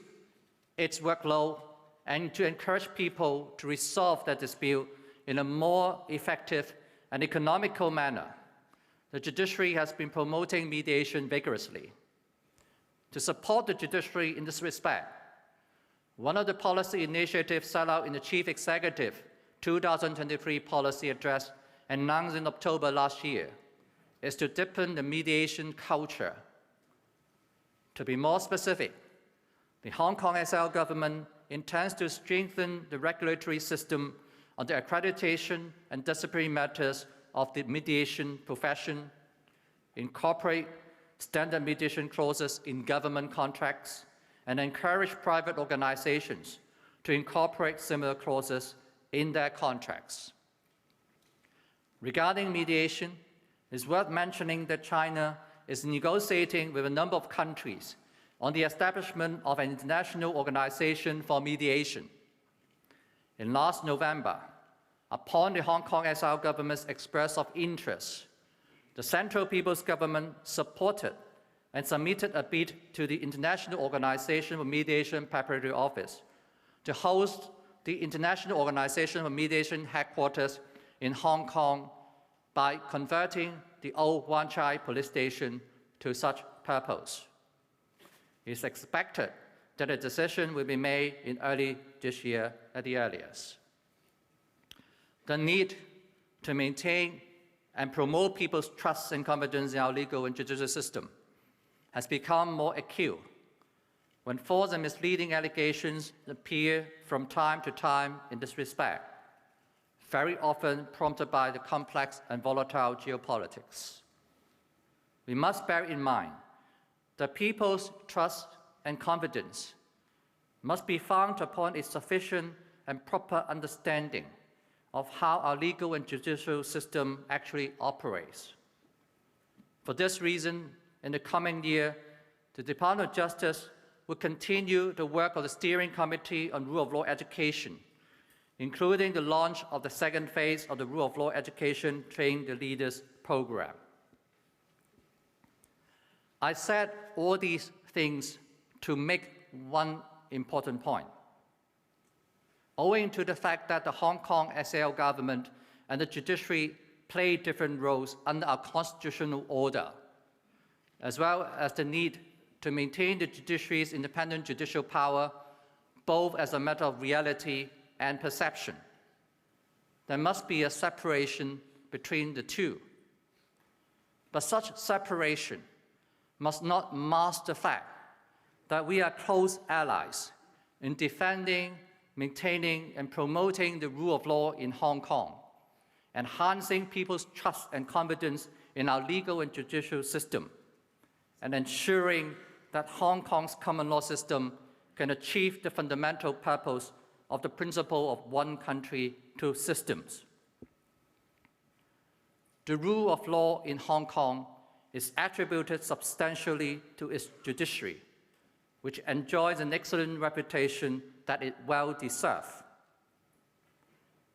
its workload and to encourage people to resolve their dispute in a more effective and economical manner, the judiciary has been promoting mediation vigorously. To support the judiciary in this respect, one of the policy initiatives set out in the Chief Executive 2023 Policy Address announced in October last year is to deepen the mediation culture. To be more specific, the Hong Kong SL government intends to strengthen the regulatory system on the accreditation and disciplinary matters of the mediation profession, incorporate standard mediation clauses in government contracts, and encourage private organizations to incorporate similar clauses in their contracts. Regarding mediation, it's worth mentioning that China is negotiating with a number of countries on the establishment of an international organization for mediation. In last November, upon the Hong Kong SL government's express of interest, the Central People's Government supported and submitted a bid to the International Organization for Mediation Preparatory Office to host the International Organization for Mediation headquarters in Hong Kong by converting the old Wan Chai police station to such purpose. It is expected that a decision will be made in early this year at the earliest. The need to maintain and promote people's trust and confidence in our legal and judicial system has become more acute when false and misleading allegations appear from time to time in this respect, very often prompted by the complex and volatile geopolitics. We must bear in mind that people's trust and confidence must be founded upon a sufficient and proper understanding of how our legal and judicial system actually operates. For this reason, in the coming year, the Department of Justice will continue the work of the Steering Committee on Rule of Law Education, including the launch of the second phase of the Rule of Law Education Train the Leaders program. I said all these things to make one important point. Owing to the fact that the Hong Kong SAR government and the judiciary play different roles under our constitutional order, as well as the need to maintain the judiciary's independent judicial power, both as a matter of reality and perception, there must be a separation between the two. But such separation must not mask the fact that we are close allies in defending, maintaining, and promoting the rule of law in Hong Kong, enhancing people's trust and confidence in our legal and judicial system, and ensuring that Hong Kong's common law system can achieve the fundamental purpose of the principle of one country, two systems. The rule of law in Hong Kong is attributed substantially to its judiciary, which enjoys an excellent reputation that it well deserves.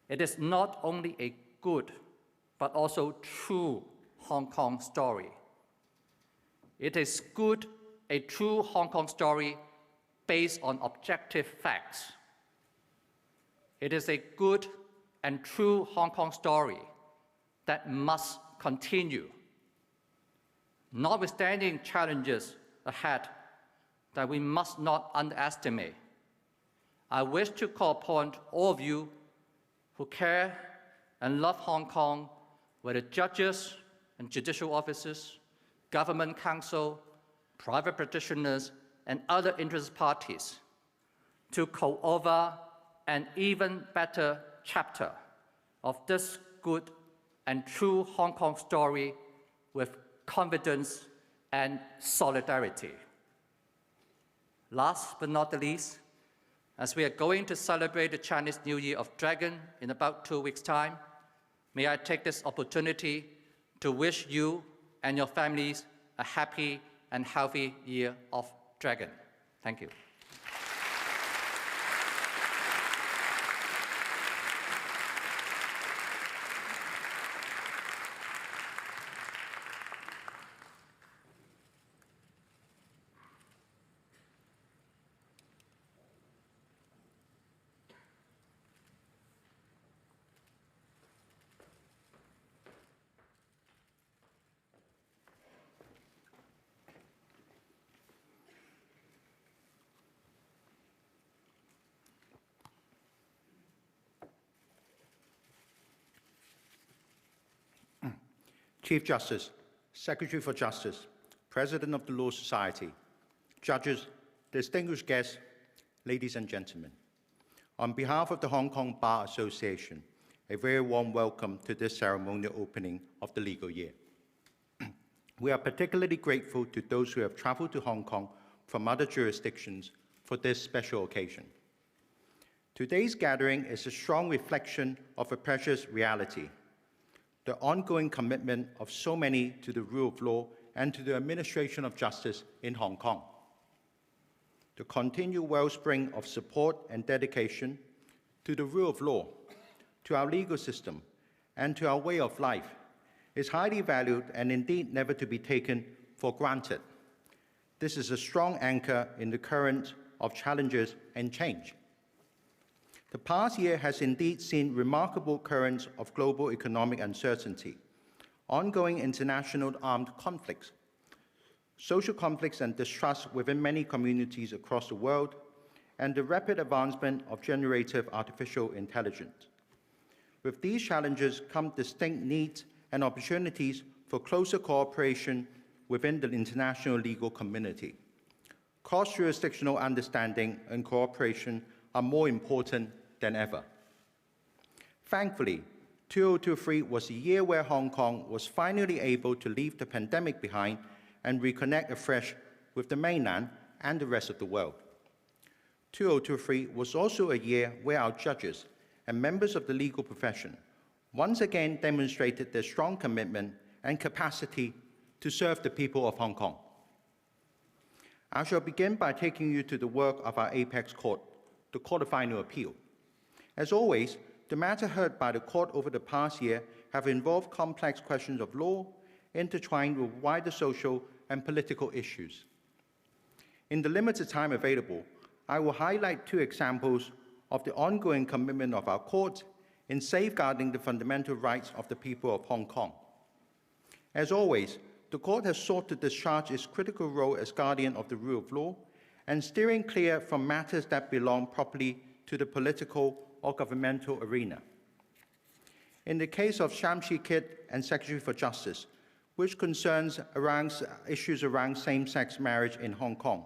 It is not only a good, but also true Hong Kong story. It is good, a true Hong Kong story based on objective facts. It is a good and true Hong Kong story that must continue, notwithstanding challenges ahead that we must not underestimate. I wish to call upon all of you who care and love Hong Kong, whether judges and judicial officers, government counsel, private practitioners, and other interested parties, to co-author an even better chapter of this good and true Hong Kong story with confidence and solidarity. Last but not the least, as we are going to celebrate the Chinese New Year of Dragon in about 2 weeks' time, may I take this opportunity to wish you and your families a happy and healthy Year of Dragon. Thank you. Chief Justice, Secretary for Justice, President of the Law Society, judges, distinguished guests, ladies and gentlemen. On behalf of the Hong Kong Bar Association, a very warm welcome to this ceremonial opening of the legal year. We are particularly grateful to those who have traveled to Hong Kong from other jurisdictions for this special occasion. Today's gathering is a strong reflection of a precious reality: the ongoing commitment of so many to the rule of law and to the administration of justice in Hong Kong. The continued wellspring of support and dedication to the rule of law, to our legal system, and to our way of life is highly valued and indeed never to be taken for granted. This is a strong anchor in the current of challenges and change. The past year has indeed seen remarkable currents of global economic uncertainty, ongoing international armed conflicts, social conflicts and distrust within many communities across the world, and the rapid advancement of generative artificial intelligence. With these challenges come distinct needs and opportunities for closer cooperation within the international legal community. Cross-jurisdictional understanding and cooperation are more important than ever. Thankfully, 2023 was a year where Hong Kong was finally able to leave the pandemic behind and reconnect afresh with the mainland and the rest of the world. 2023 was also a year where our judges and members of the legal profession once again demonstrated their strong commitment and capacity to serve the people of Hong Kong. I shall begin by taking you to the work of our apex court, the Court of Final Appeal. As always, the matter heard by the court over the past year have involved complex questions of law, intertwined with wider social and political issues. In the limited time available, I will highlight two examples of the ongoing commitment of our court in safeguarding the fundamental rights of the people of Hong Kong. As always, the court has sought to discharge its critical role as guardian of the rule of law and steering clear from matters that belong properly to the political or governmental arena. In the case of Sham Shi Kit and Secretary for Justice, which concerns issues around same-sex marriage in Hong Kong,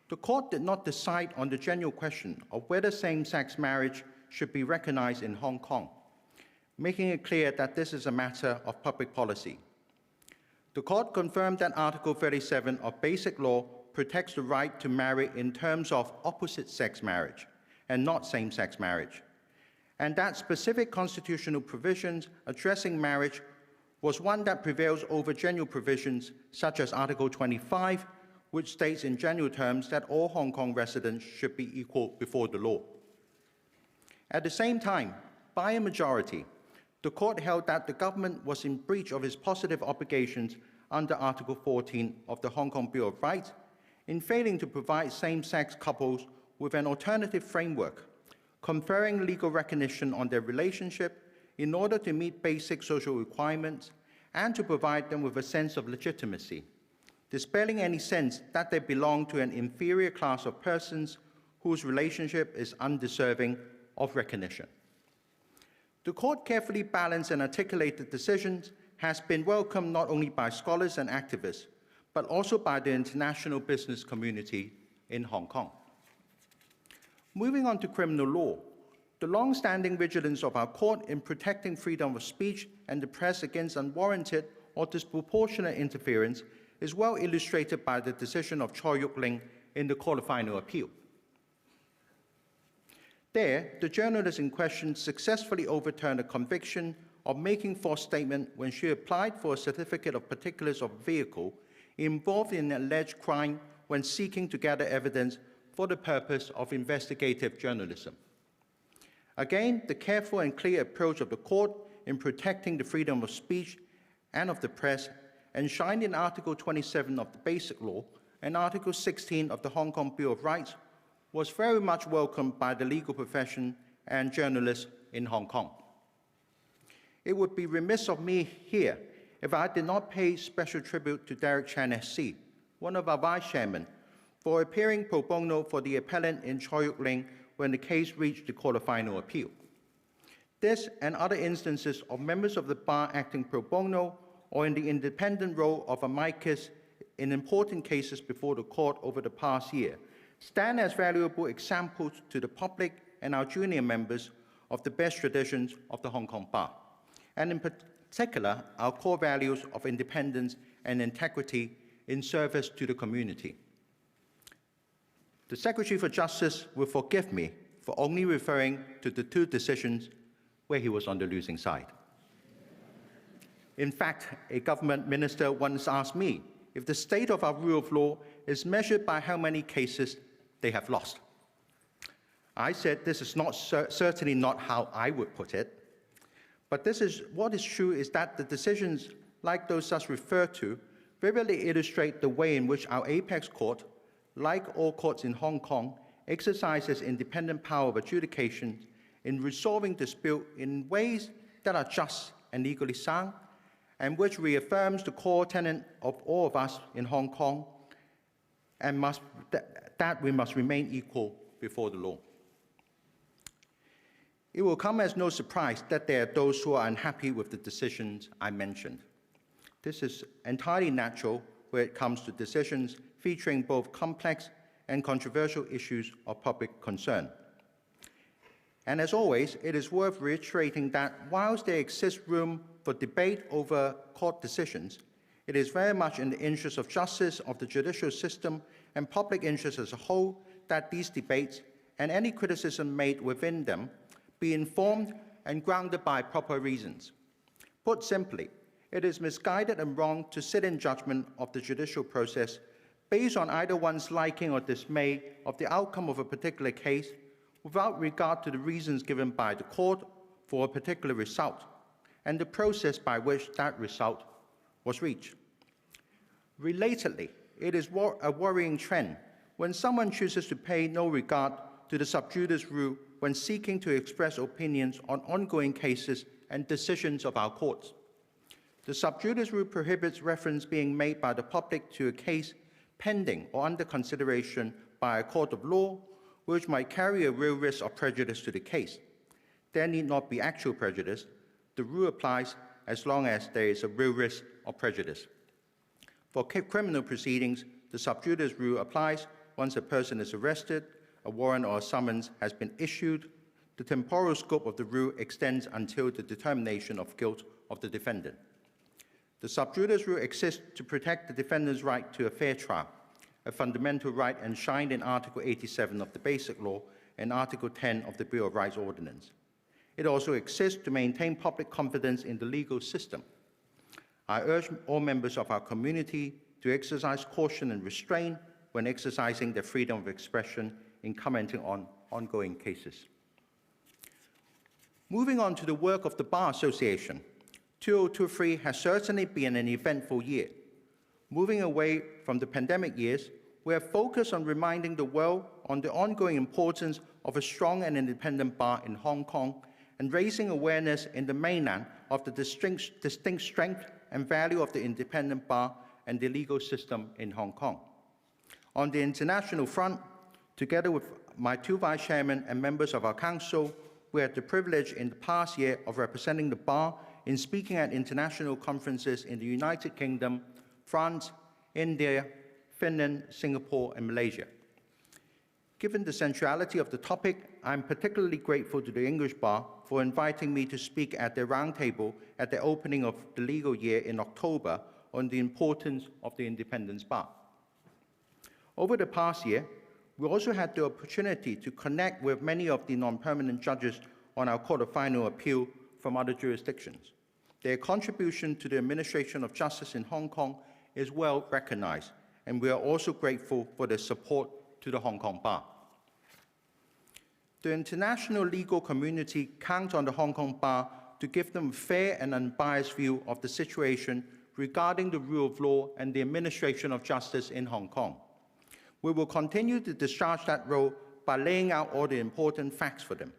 the court did not decide on the general question of whether same-sex marriage should be recognized in Hong Kong, making it clear that this is a matter of public policy. The court confirmed that Article 37 of Basic Law protects the right to marry in terms of opposite-sex marriage and not same-sex marriage, and that specific constitutional provisions addressing marriage was one that prevails over general provisions such as Article 25, which states in general terms that all Hong Kong residents should be equal before the law. At the same time, by a majority, the court held that the government was in breach of its positive obligations under Article 14 of the Hong Kong Bill of Rights in failing to provide same-sex couples with an alternative framework, conferring legal recognition on their relationship in order to meet basic social requirements and to provide them with a sense of legitimacy, dispelling any sense that they belong to an inferior class of persons whose relationship is undeserving of recognition. The court carefully balanced and articulated decisions has been welcomed not only by scholars and activists, but also by the international business community in Hong Kong. Moving on to criminal law, the long-standing vigilance of our court in protecting freedom of speech and the press against unwarranted or disproportionate interference is well illustrated by the decision of Choi Yuk Ling in the Court of Final Appeal. There, the journalist in question successfully overturned a conviction of making false statement when she applied for a certificate of particulars of a vehicle involved in an alleged crime when seeking to gather evidence for the purpose of investigative journalism. Again, the careful and clear approach of the court in protecting the freedom of speech and of the press, enshrined in Article 27 of the Basic Law and Article 16 of the Hong Kong Bill of Rights, was very much welcomed by the legal profession and journalists in Hong Kong. It would be remiss of me here if I did not pay special tribute to Derek Chan SC, one of our vice chairmen, for appearing pro bono for the appellant in Choi Yuk Ling when the case reached the Court of Final Appeal. This and other instances of members of the bar acting pro bono or in the independent role of amicus in important cases before the court over the past year stand as valuable examples to the public and our junior members of the best traditions of the Hong Kong bar, and in particular, our core values of independence and integrity in service to the community. The Secretary for Justice will forgive me for only referring to the two decisions where he was on the losing side. In fact, a government minister once asked me if the state of our rule of law is measured by how many cases they have lost. I said this is certainly not how I would put it, but what is true is that the decisions like those just referred to vividly illustrate the way in which our apex court, like all courts in Hong Kong, exercises independent power of adjudication in resolving dispute in ways that are just and legally sound, and which reaffirms the core tenet of all of us in Hong Kong, and that we must remain equal before the law. It will come as no surprise that there are those who are unhappy with the decisions I mentioned. This is entirely natural where it comes to decisions featuring both complex and controversial issues of public concern. And as always, it is worth reiterating that whilst there exists room for debate over court decisions, it is very much in the interest of justice of the judicial system and public interest as a whole that these debates and any criticism made within them be informed and grounded by proper reasons. Put simply, it is misguided and wrong to sit in judgment of the judicial process based on either one's liking or dismay of the outcome of a particular case without regard to the reasons given by the court for a particular result and the process by which that result was reached. Relatedly, it is a worrying trend when someone chooses to pay no regard to the sub judice rule when seeking to express opinions on ongoing cases and decisions of our courts. The sub judice rule prohibits reference being made by the public to a case pending or under consideration by a court of law, which might carry a real risk of prejudice to the case. There need not be actual prejudice. The rule applies as long as there is a real risk of prejudice. For criminal proceedings, the sub judice rule applies once a person is arrested, a warrant or a summons has been issued. The temporal scope of the rule extends until the determination of guilt of the defendant. The sub judice rule exists to protect the defendant's right to a fair trial, a fundamental right enshrined in Article 87 of the Basic Law and Article 10 of the Bill of Rights Ordinance. It also exists to maintain public confidence in the legal system. I urge all members of our community to exercise caution and restraint when exercising their freedom of expression in commenting on ongoing cases. Moving on to the work of the Bar Association, 2023 has certainly been an eventful year. Moving away from the pandemic years, we are focused on reminding the world on the ongoing importance of a strong and independent bar in Hong Kong and raising awareness in the mainland of the distinct strength and value of the independent bar and the legal system in Hong Kong. On the international front, together with my two vice chairmen and members of our council, we had the privilege in the past year of representing the bar in speaking at international conferences in the United Kingdom, France, India, Finland, Singapore, and Malaysia. Given the centrality of the topic, I'm particularly grateful to the English Bar for inviting me to speak at their roundtable at the opening of the legal year in October on the importance of the independence bar. Over the past year, we also had the opportunity to connect with many of the non-permanent judges on our Court of Final Appeal from other jurisdictions. Their contribution to the administration of justice in Hong Kong is well recognized, and we are also grateful for their support to the Hong Kong Bar. The international legal community counts on the Hong Kong Bar to give them a fair and unbiased view of the situation regarding the rule of law and the administration of justice in Hong Kong. We will continue to discharge that role by laying out all the important facts for them,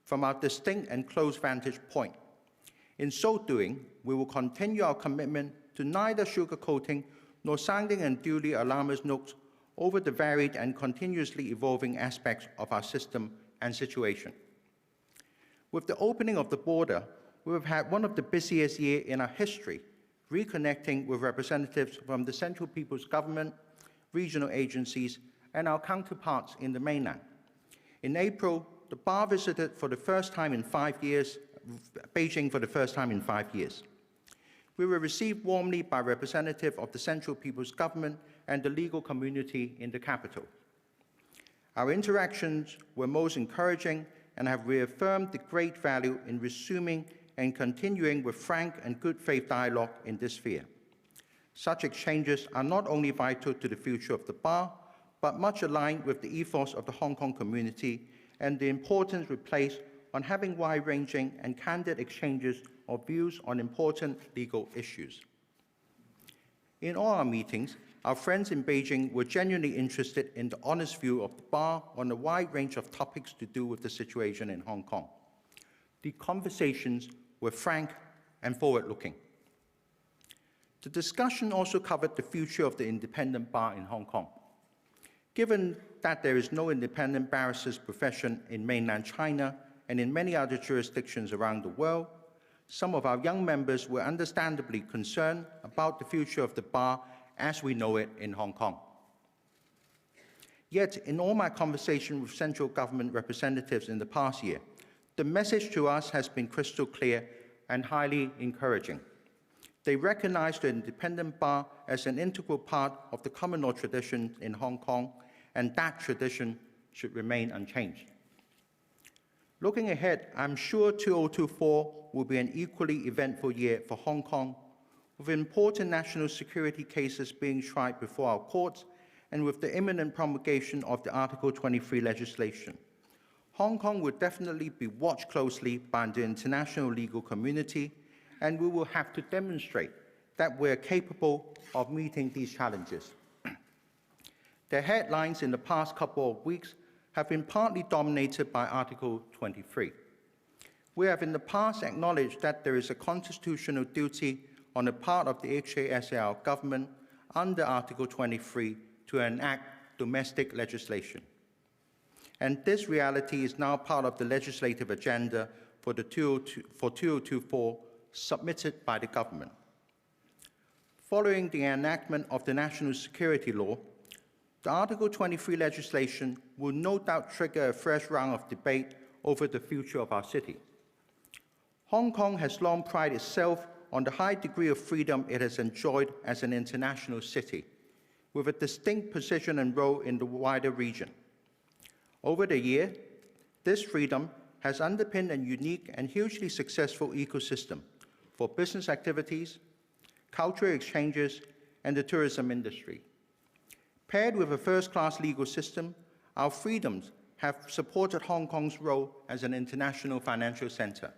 from our distinct and close vantage point. In so doing, we will continue our commitment to neither sugarcoating nor sounding unduly alarmist notes over the varied and continuously evolving aspects of our system and situation. With the opening of the border, we have had one of the busiest years in our history, reconnecting with representatives from the Central People's Government, regional agencies, and our counterparts in the mainland. In April, the Bar visited for the first time in 5 years, Beijing for the first time in 5 years. We were received warmly by representatives of the Central People's Government and the legal community in the capital. Our interactions were most encouraging and have reaffirmed the great value in resuming and continuing with frank and good faith dialogue in this sphere. Such exchanges are not only vital to the future of the Bar, but much aligned with the ethos of the Hong Kong community and the importance we place on having wide-ranging and candid exchanges of views on important legal issues. In all our meetings, our friends in Beijing were genuinely interested in the honest view of the Bar on a wide range of topics to do with the situation in Hong Kong. The conversations were frank and forward-looking. The discussion also covered the future of the independent bar in Hong Kong. Given that there is no independent barristers profession in mainland China and in many other jurisdictions around the world, some of our young members were understandably concerned about the future of the bar as we know it in Hong Kong. Yet, in all my conversations with central government representatives in the past year, the message to us has been crystal clear and highly encouraging. They recognize the independent bar as an integral part of the common law tradition in Hong Kong, and that tradition should remain unchanged. Looking ahead, I'm sure 2024 will be an equally eventful year for Hong Kong, with important national security cases being tried before our courts and with the imminent promulgation of the Article 23 legislation. Hong Kong will definitely be watched closely by the international legal community, and we will have to demonstrate that we are capable of meeting these challenges. The headlines in the past couple of weeks have been partly dominated by Article 23. We have in the past acknowledged that there is a constitutional duty on the part of the HKSAR government under Article 23 to enact domestic legislation. And this reality is now part of the legislative agenda for 2024 submitted by the government. Following the enactment of the National Security Law, the Article 23 legislation will no doubt trigger a fresh round of debate over the future of our city. Hong Kong has long prided itself on the high degree of freedom it has enjoyed as an international city, with a distinct position and role in the wider region. Over the years, this freedom has underpinned a unique and hugely successful ecosystem for business activities, cultural exchanges, and the tourism industry. Paired with a first-class legal system, our freedoms have supported Hong Kong's role as an international financial center.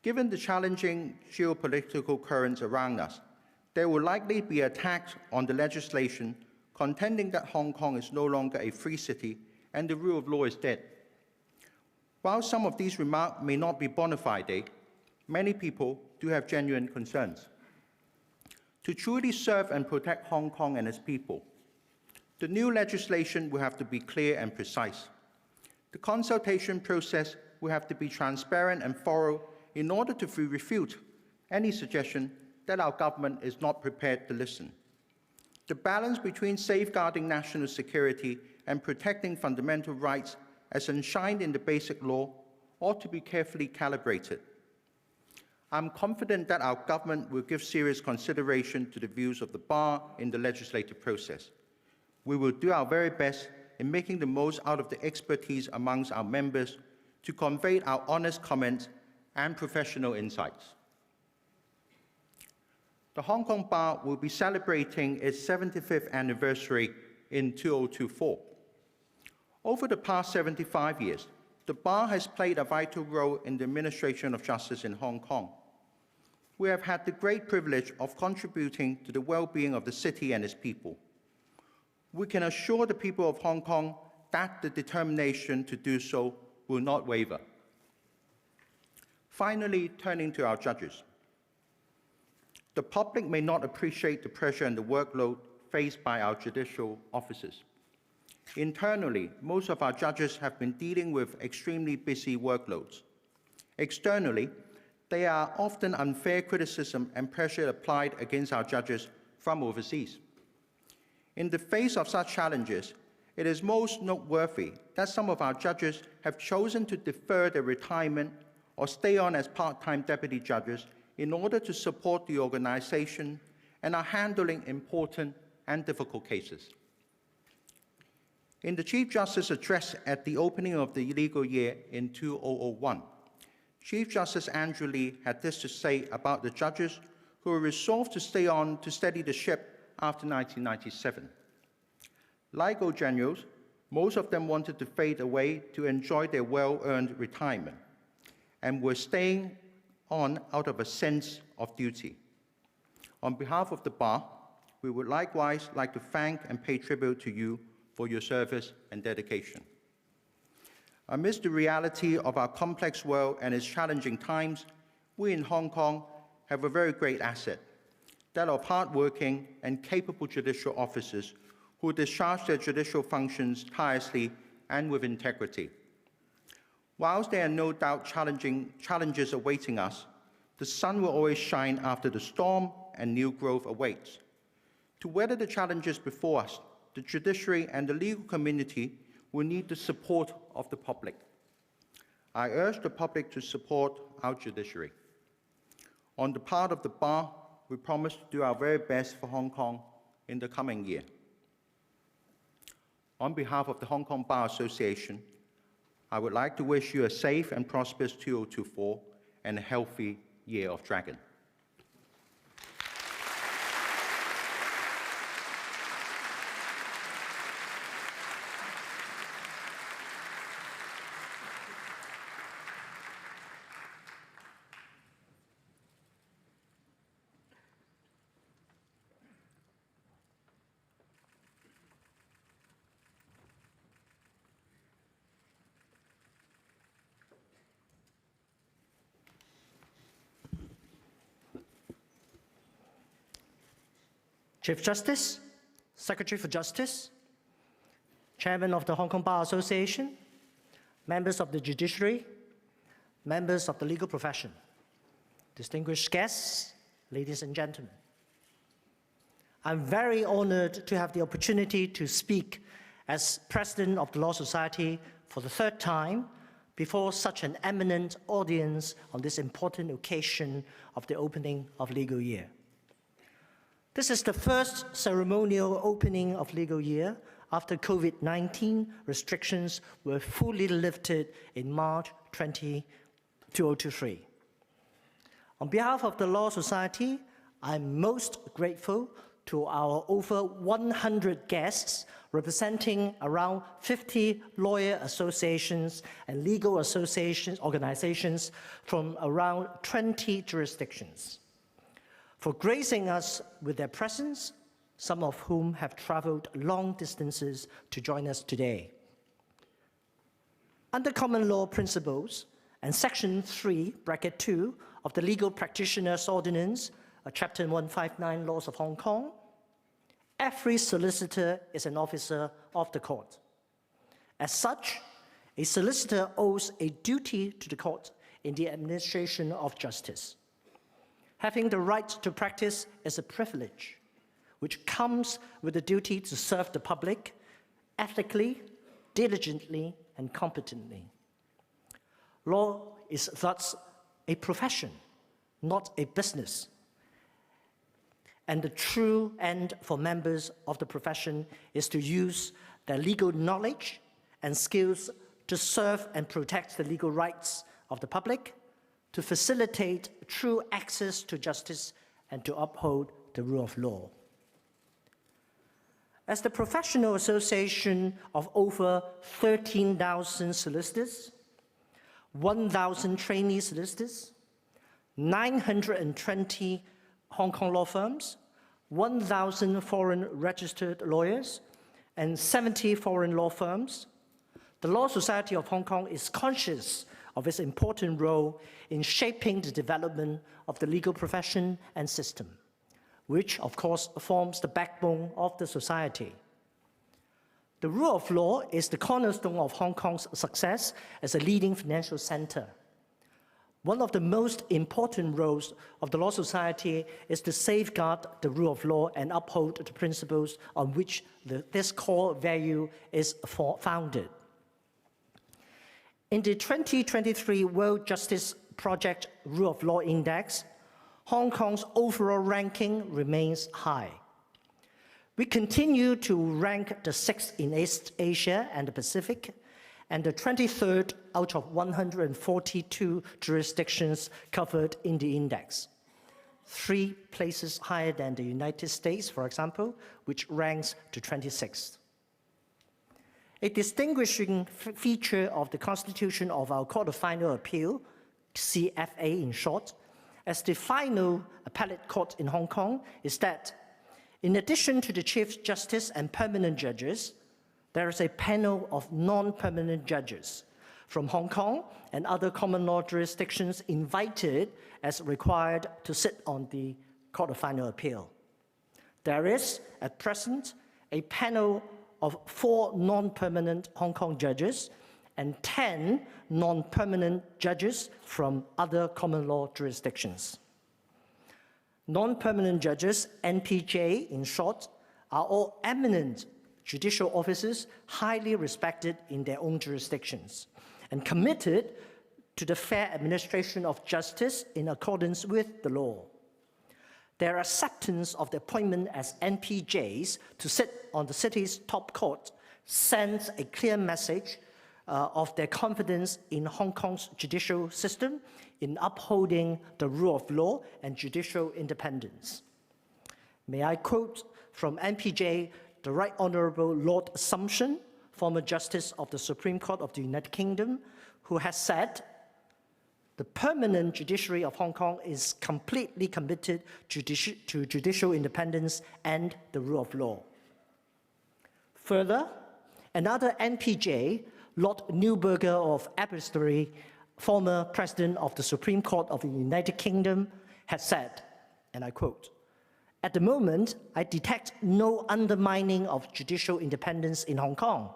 Given the challenging geopolitical currents around us, there will likely be attacks on the legislation contending that Hong Kong is no longer a free city and the rule of law is dead. While some of these remarks may not be bona fide, many people do have genuine concerns. To truly serve and protect Hong Kong and its people, the new legislation will have to be clear and precise. The consultation process will have to be transparent and thorough in order to refute any suggestion that our government is not prepared to listen. The balance between safeguarding national security and protecting fundamental rights as enshrined in the Basic Law ought to be carefully calibrated. I'm confident that our government will give serious consideration to the views of the bar in the legislative process. We will do our very best in making the most out of the expertise amongst our members to convey our honest comments and professional insights. The Hong Kong Bar will be celebrating its 75th anniversary in 2024. Over the past 75 years, the Bar has played a vital role in the administration of justice in Hong Kong. We have had the great privilege of contributing to the well-being of the city and its people. We can assure the people of Hong Kong that the determination to do so will not waver. Finally, turning to our judges. The public may not appreciate the pressure and the workload faced by our judicial officers. Internally, most of our judges have been dealing with extremely busy workloads. Externally, there are often unfair criticism and pressure applied against our judges from overseas. In the face of such challenges, it is most noteworthy that some of our judges have chosen to defer their retirement or stay on as part-time deputy judges in order to support the organization and are handling important and difficult cases. In the Chief Justice's address at the opening of the legal year in 2001, Chief Justice Andrew Lee had this to say about the judges who were resolved to stay on to steady the ship after 1997. Like old generals, most of them wanted to fade away to enjoy their well-earned retirement and were staying on out of a sense of duty. On behalf of the Bar, we would likewise like to thank and pay tribute to you for your service and dedication. Amidst the reality of our complex world and its challenging times, we in Hong Kong have a very great asset, that of hardworking and capable judicial officers who discharge their judicial functions tirelessly and with integrity. Whilst there are no doubt challenges awaiting us, the sun will always shine after the storm and new growth awaits. To weather the challenges before us, the judiciary and the legal community will need the support of the public. I urge the public to support our judiciary. On the part of the Bar, we promise to do our very best for Hong Kong in the coming year. On behalf of the Hong Kong Bar Association, I would like to wish you a safe and prosperous 2024 and a healthy Year of Dragon. Chief Justice, Secretary for Justice, Chairman of the Hong Kong Bar Association, members of the judiciary, members of the legal profession, distinguished guests, ladies and gentlemen. I'm very honored to have the opportunity to speak as President of the Law Society for the third time before such an eminent audience on this important occasion of the opening of legal year. This is the first ceremonial opening of legal year after COVID-19 restrictions were fully lifted in March 2023. On behalf of the Law Society, I'm most grateful to our over 100 guests representing around 50 lawyer associations and legal associations, organizations from around 20 jurisdictions, for gracing us with their presence, some of whom have traveled long distances to join us today. Under common law principles and Section 3, Bracket 2 of the Legal Practitioners Ordinance, Chapter 159 Laws of Hong Kong, every solicitor is an officer of the court. As such, a solicitor owes a duty to the court in the administration of justice. Having the right to practice is a privilege, which comes with the duty to serve the public ethically, diligently, and competently. Law is thus a profession, not a business. And the true end for members of the profession is to use their legal knowledge and skills to serve and protect the legal rights of the public, to facilitate true access to justice and to uphold the rule of law. As the professional association of over 13,000 solicitors, 1,000 trainee solicitors, 920 Hong Kong law firms, 1,000 foreign registered lawyers, and 70 foreign law firms, the Law Society of Hong Kong is conscious of its important role in shaping the development of the legal profession and system, which, of course, forms the backbone of the society. The rule of law is the cornerstone of Hong Kong's success as a leading financial center. One of the most important roles of the Law Society is to safeguard the rule of law and uphold the principles on which this core value is founded. In the 2023 World Justice Project Rule of Law Index, Hong Kong's overall ranking remains high. We continue to rank the 6th in East Asia and the Pacific, and the 23rd out of 142 jurisdictions covered in the index. 3 places higher than the United States, for example, which ranks to 26th. A distinguishing feature of the constitution of our Court of Final Appeal, CFA in short, as the final appellate court in Hong Kong, is that in addition to the Chief Justice and permanent judges, there is a panel of non-permanent judges from Hong Kong and other common law jurisdictions invited as required to sit on the Court of Final Appeal. There is, at present, a panel of 4 non-permanent Hong Kong judges and 10 non-permanent judges from other common law jurisdictions. Non-permanent judges, NPJ in short, are all eminent judicial officers highly respected in their own jurisdictions and committed to the fair administration of justice in accordance with the law. Their acceptance of the appointment as NPJs to sit on the city's top court sends a clear message of their confidence in Hong Kong's judicial system in upholding the rule of law and judicial independence. May I quote from NPJ, the Right Honourable Lord Sumption, former Justice of the Supreme Court of the United Kingdom, who has said, "The permanent judiciary of Hong Kong is completely committed to judicial independence and the rule of law." Further, another NPJ, Lord Neuberger of Abbotsbury, former President of the Supreme Court of the United Kingdom, has said, and I quote, "At the moment, I detect no undermining of judicial independence in Hong Kong.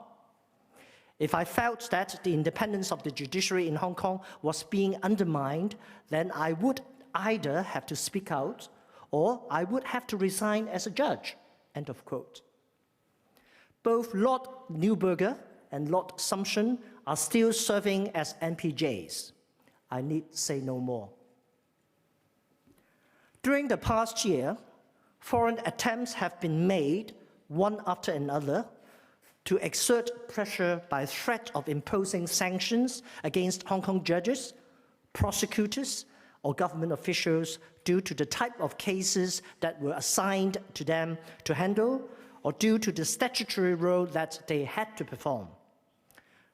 If I felt that the independence of the judiciary in Hong Kong was being undermined, then I would either have to speak out or I would have to resign as a judge," end of quote. Both Lord Neuberger and Lord Sumption are still serving as NPJs. I need say no more. During the past year, foreign attempts have been made, one after another, to exert pressure by threat of imposing sanctions against Hong Kong judges, prosecutors, or government officials due to the type of cases that were assigned to them to handle, or due to the statutory role that they had to perform.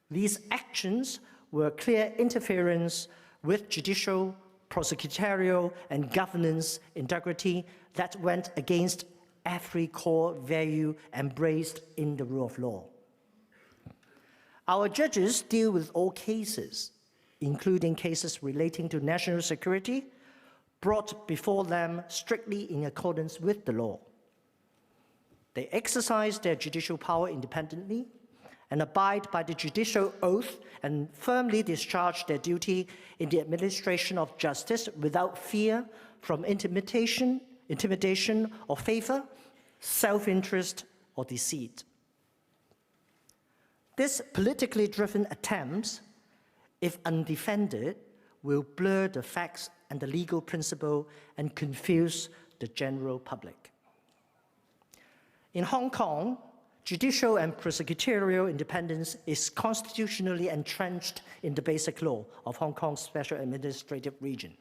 These actions were clear interference with judicial, prosecutorial, and governance integrity that went against every core value embraced in the rule of law. Our judges deal with all cases, including cases relating to national security, brought before them strictly in accordance with the law. They exercise their judicial power independently and abide by the judicial oath and firmly discharge their duty in the administration of justice without fear from intimidation or favor, self-interest or deceit. This politically driven attempts, if undefended, will blur the facts and the legal principle and confuse the general public. In Hong Kong, Judicial and prosecutorial independence is constitutionally entrenched in the Basic Law of Hong Kong's Special Administrative Region.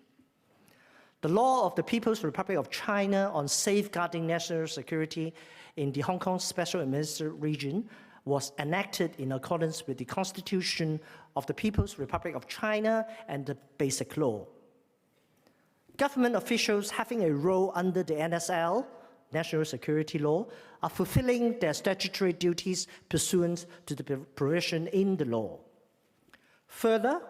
The law of the People's Republic of China on safeguarding national security in the Hong Kong Special Administrative Region was enacted in accordance with the Constitution of the People's Republic of China and the Basic Law. Government officials having a role under the NSL, National Security Law, are fulfilling their statutory duties pursuant to the provision in the law. Further,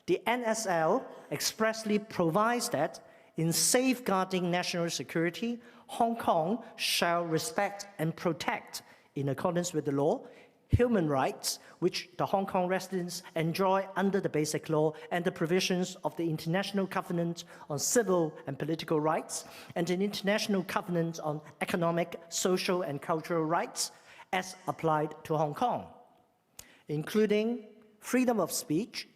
the NSL expressly provides that in safeguarding national security, Hong Kong shall respect and protect, in accordance with the law, human rights which the Hong Kong residents enjoy under the Basic Law and the provisions of the International Covenant on Civil and Political Rights and an International Covenant on Economic, Social and Cultural Rights as applied to Hong Kong, including freedom of speech,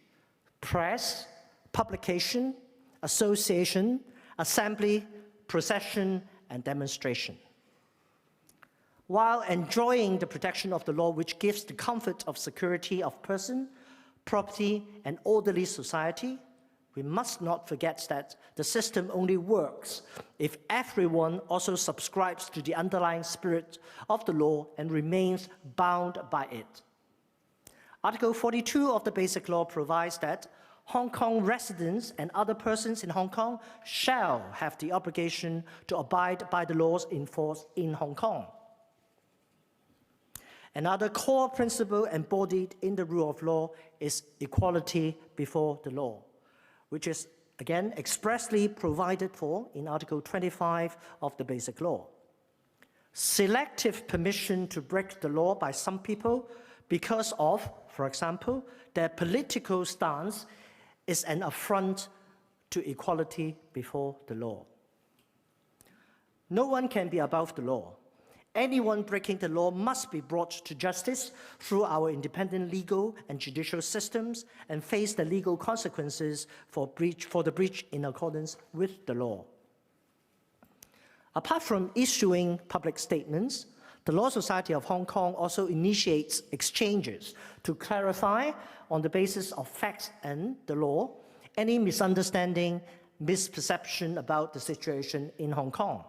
press, publication, association, assembly, procession, and demonstration. While enjoying the protection of the law which gives the comfort of security of person, property, and orderly society, we must not forget that the system only works if everyone also subscribes to the underlying spirit of the law and remains bound by it. Article 42 of the Basic Law provides that Hong Kong residents and other persons in Hong Kong shall have the obligation to abide by the laws in force in Hong Kong. Another core principle embodied in the rule of law is equality before the law, which is again expressly provided for in Article 25 of the Basic Law. Selective permission to break the law by some people because of, for example, their political stance is an affront to equality before the law. No one can be above the law. Anyone breaking the law must be brought to justice through our independent legal and judicial systems and face the legal consequences for the breach in accordance with the law. Apart from issuing public statements, the Law Society of Hong Kong also initiates exchanges to clarify, on the basis of facts and the law, any misunderstanding, misperception about the situation in Hong Kong.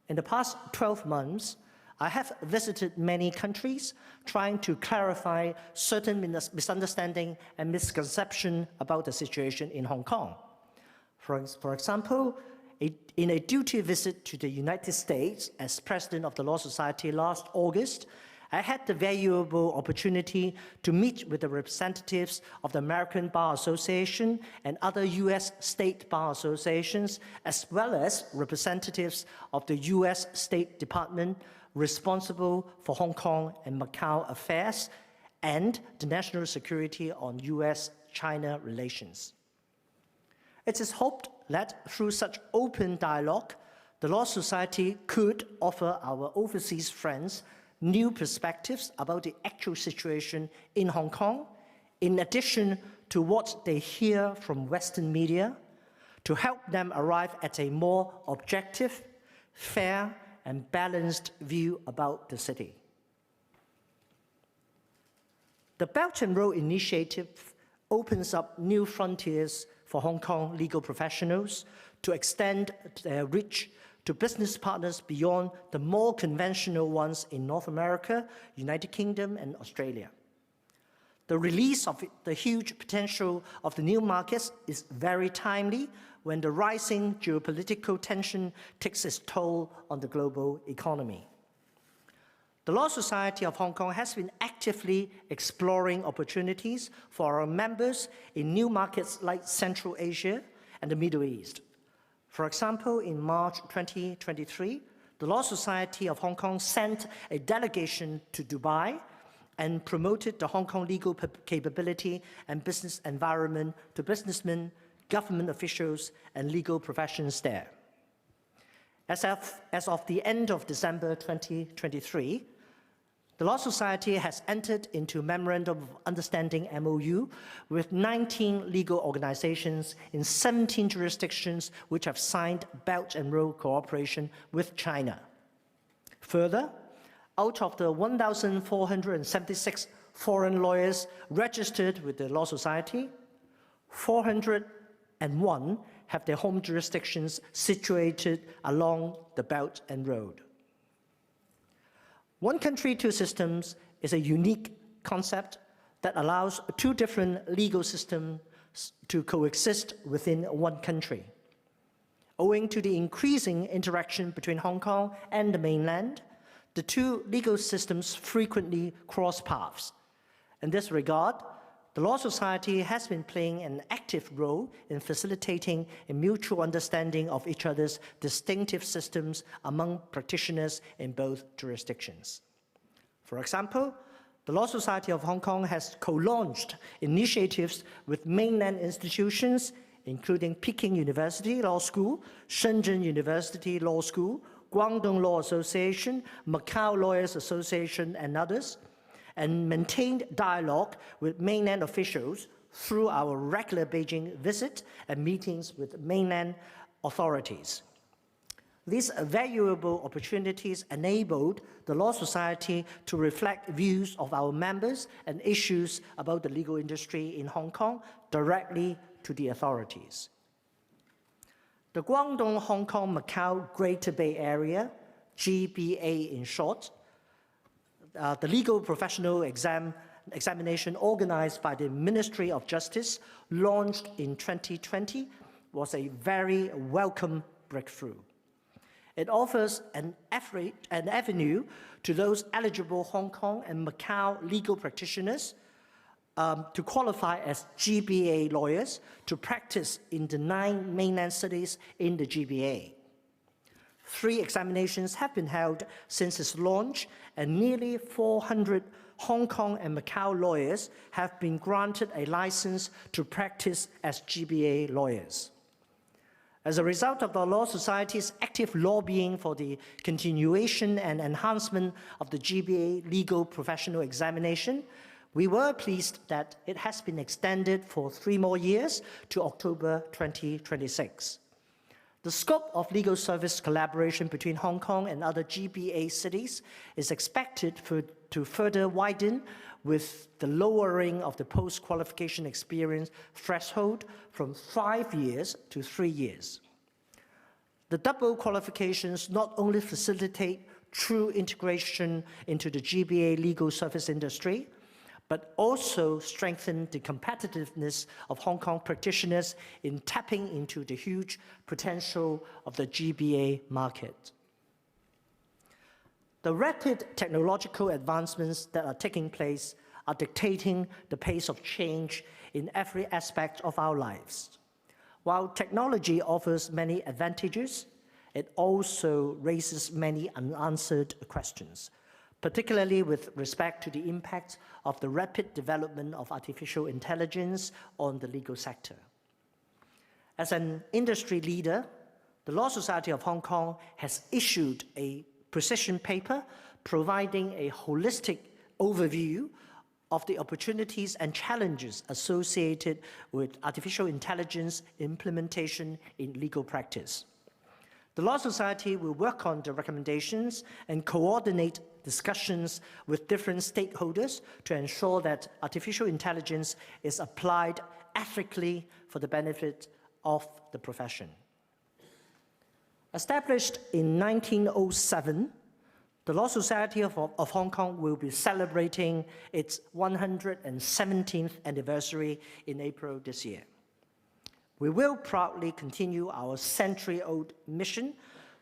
In the past 12 months, I have visited many countries trying to clarify certain misunderstanding and misconception about the situation in Hong Kong. For example, in a duty visit to the United States as president of the Law Society last August, I had the valuable opportunity to meet with the representatives of the American Bar Association and other US state bar associations, as well as representatives of the US State Department responsible for Hong Kong and Macau affairs and the national security on US-China relations. It is hoped that through such open dialogue, the Law Society could offer our overseas friends new perspectives about the actual situation in Hong Kong, in addition to what they hear from Western media, to help them arrive at a more objective, fair, and balanced view about the city. The Belt and Road Initiative opens up new frontiers for Hong Kong legal professionals to extend their reach to business partners beyond the more conventional ones in North America, United Kingdom, and Australia. The release of the huge potential of the new markets is very timely when the rising geopolitical tension takes its toll on the global economy. The Law Society of Hong Kong has been actively exploring opportunities for our members in new markets like Central Asia and the Middle East. For example, in March 2023, the Law Society of Hong Kong sent a delegation to Dubai and promoted the Hong Kong legal capability and business environment to businessmen, government officials, and legal professions there. As of the end of December 2023, the Law Society has entered into Memorandum of Understanding MOU with 19 legal organizations in 17 jurisdictions which have signed Belt and Road cooperation with China. Further, Out of the 1,476 foreign lawyers registered with the Law Society, 401 have their home jurisdictions situated along the Belt and Road. One country, two systems is a unique concept that allows two different legal systems to coexist within one country. Owing to the increasing interaction between Hong Kong and the mainland, the two legal systems frequently cross paths. In this regard, the Law Society has been playing an active role in facilitating a mutual understanding of each other's distinctive systems among practitioners in both jurisdictions. For example, the Law Society of Hong Kong has co-launched initiatives with mainland institutions, including Peking University Law School, Shenzhen University Law School, Guangdong Law Association, Macau Lawyers Association, and others, and maintained dialogue with mainland officials through our regular Beijing visit and meetings with mainland authorities. These valuable opportunities enabled the Law Society to reflect views of our members and issues about the legal industry in Hong Kong directly to the authorities. The Guangdong, Hong Kong, Macau Greater Bay Area, GBA in short, the legal professional examination organized by the Ministry of Justice, launched in 2020, was a very welcome breakthrough. It offers an avenue to those eligible Hong Kong and Macau legal practitioners to qualify as GBA lawyers to practice in the 9 mainland cities in the GBA. 3 examinations have been held since its launch, and nearly 400 Hong Kong and Macau lawyers have been granted a license to practice as GBA lawyers. As a result of the Law Society's active lobbying for the continuation and enhancement of the GBA legal professional examination, we were pleased that it has been extended for 3 more years to October 2026. The scope of legal service collaboration between Hong Kong and other GBA cities is expected to further widen with the lowering of the post-qualification experience threshold from 5 years to 3 years. The double qualifications not only facilitate true integration into the GBA legal service industry, but also strengthen the competitiveness of Hong Kong practitioners in tapping into the huge potential of the GBA market. The rapid technological advancements that are taking place are dictating the pace of change in every aspect of our lives. While technology offers many advantages, it also raises many unanswered questions, particularly with respect to the impact of the rapid development of artificial intelligence on the legal sector. As an industry leader, the Law Society of Hong Kong has issued a position paper providing a holistic overview of the opportunities and challenges associated with artificial intelligence implementation in legal practice. The Law Society will work on the recommendations and coordinate discussions with different stakeholders to ensure that artificial intelligence is applied ethically for the benefit of the profession. Established in 1907, the Law Society of Hong Kong will be celebrating its 117th anniversary in April this year. We will proudly continue our century-old mission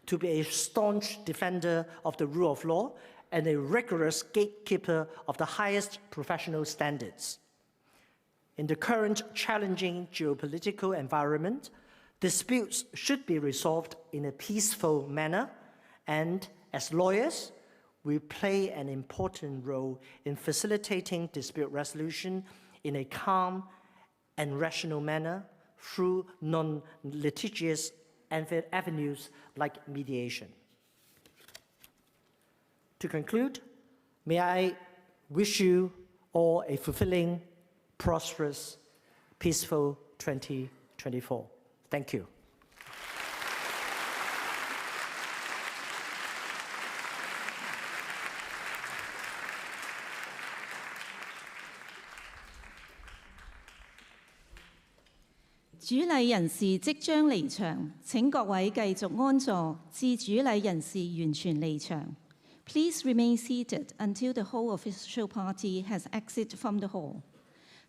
to be a staunch defender of the rule of law and a rigorous gatekeeper of the highest professional standards. In the current challenging geopolitical environment, disputes should be resolved in a peaceful manner, and as lawyers, we play an important role in facilitating dispute resolution in a calm and rational manner through non-litigious avenues like mediation. To conclude, may I wish you all a fulfilling, prosperous, peaceful 2024. Thank you. 主禮人士即將離場，請各位繼續安坐，至主禮人士完全離場。Please remain seated until the whole official party has exited from the hall.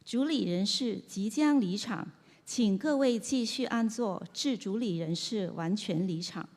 主禮人士即將離場，請各位繼續安坐，至主禮人士完全離場。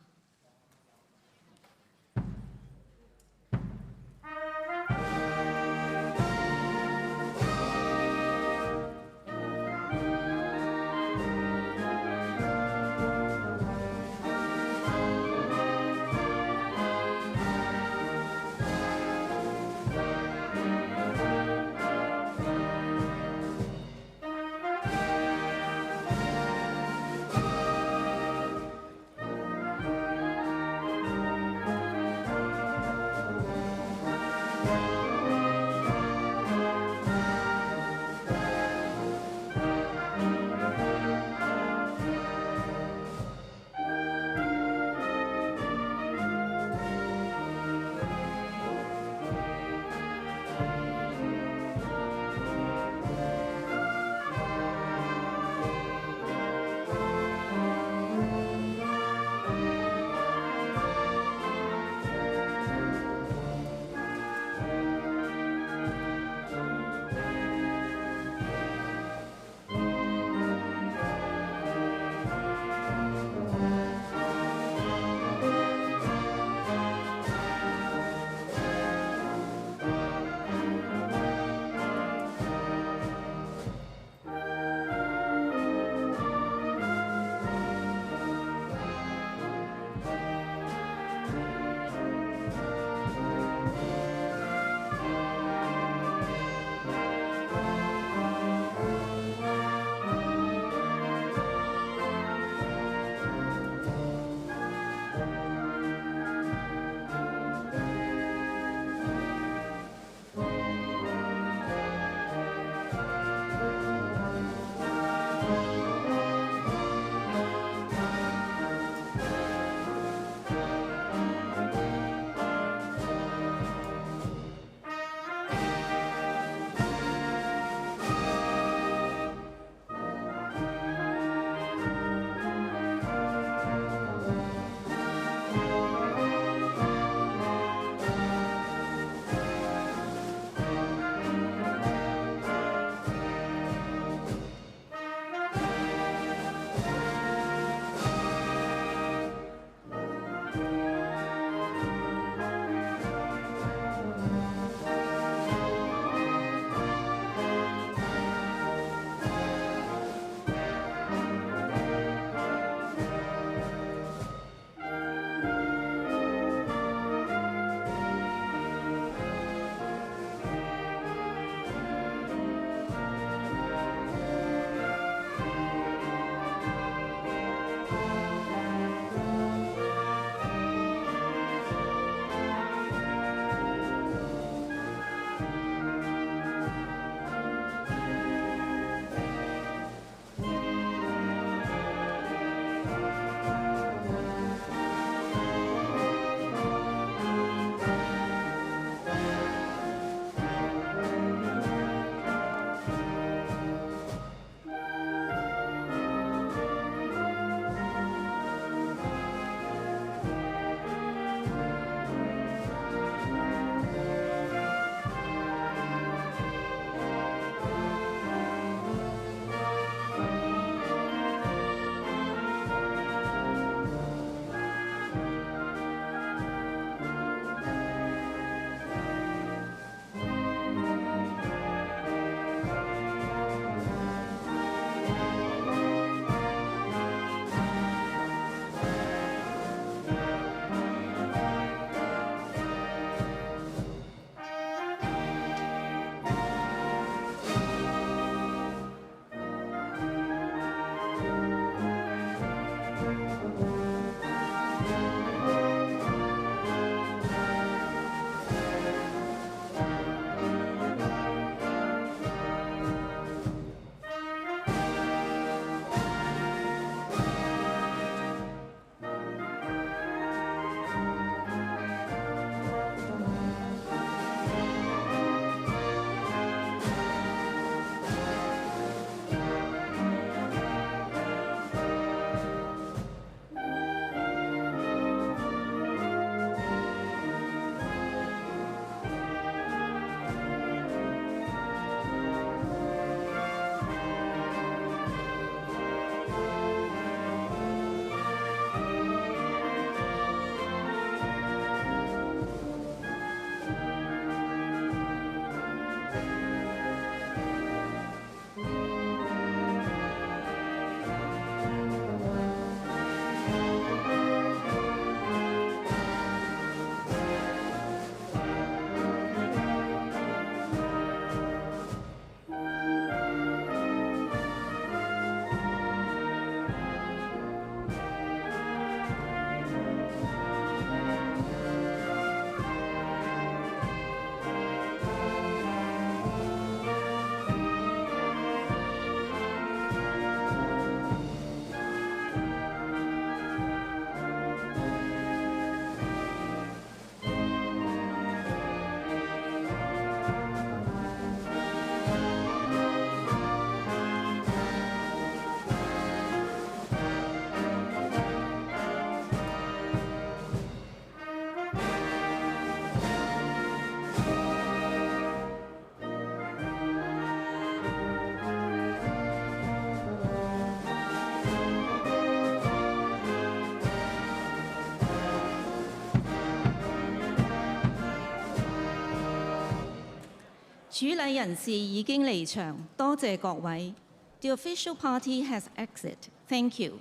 主禮人士已經離場，多謝各位。The official party has exit. Thank you.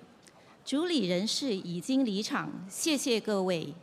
主禮人士已經離場，謝謝各位。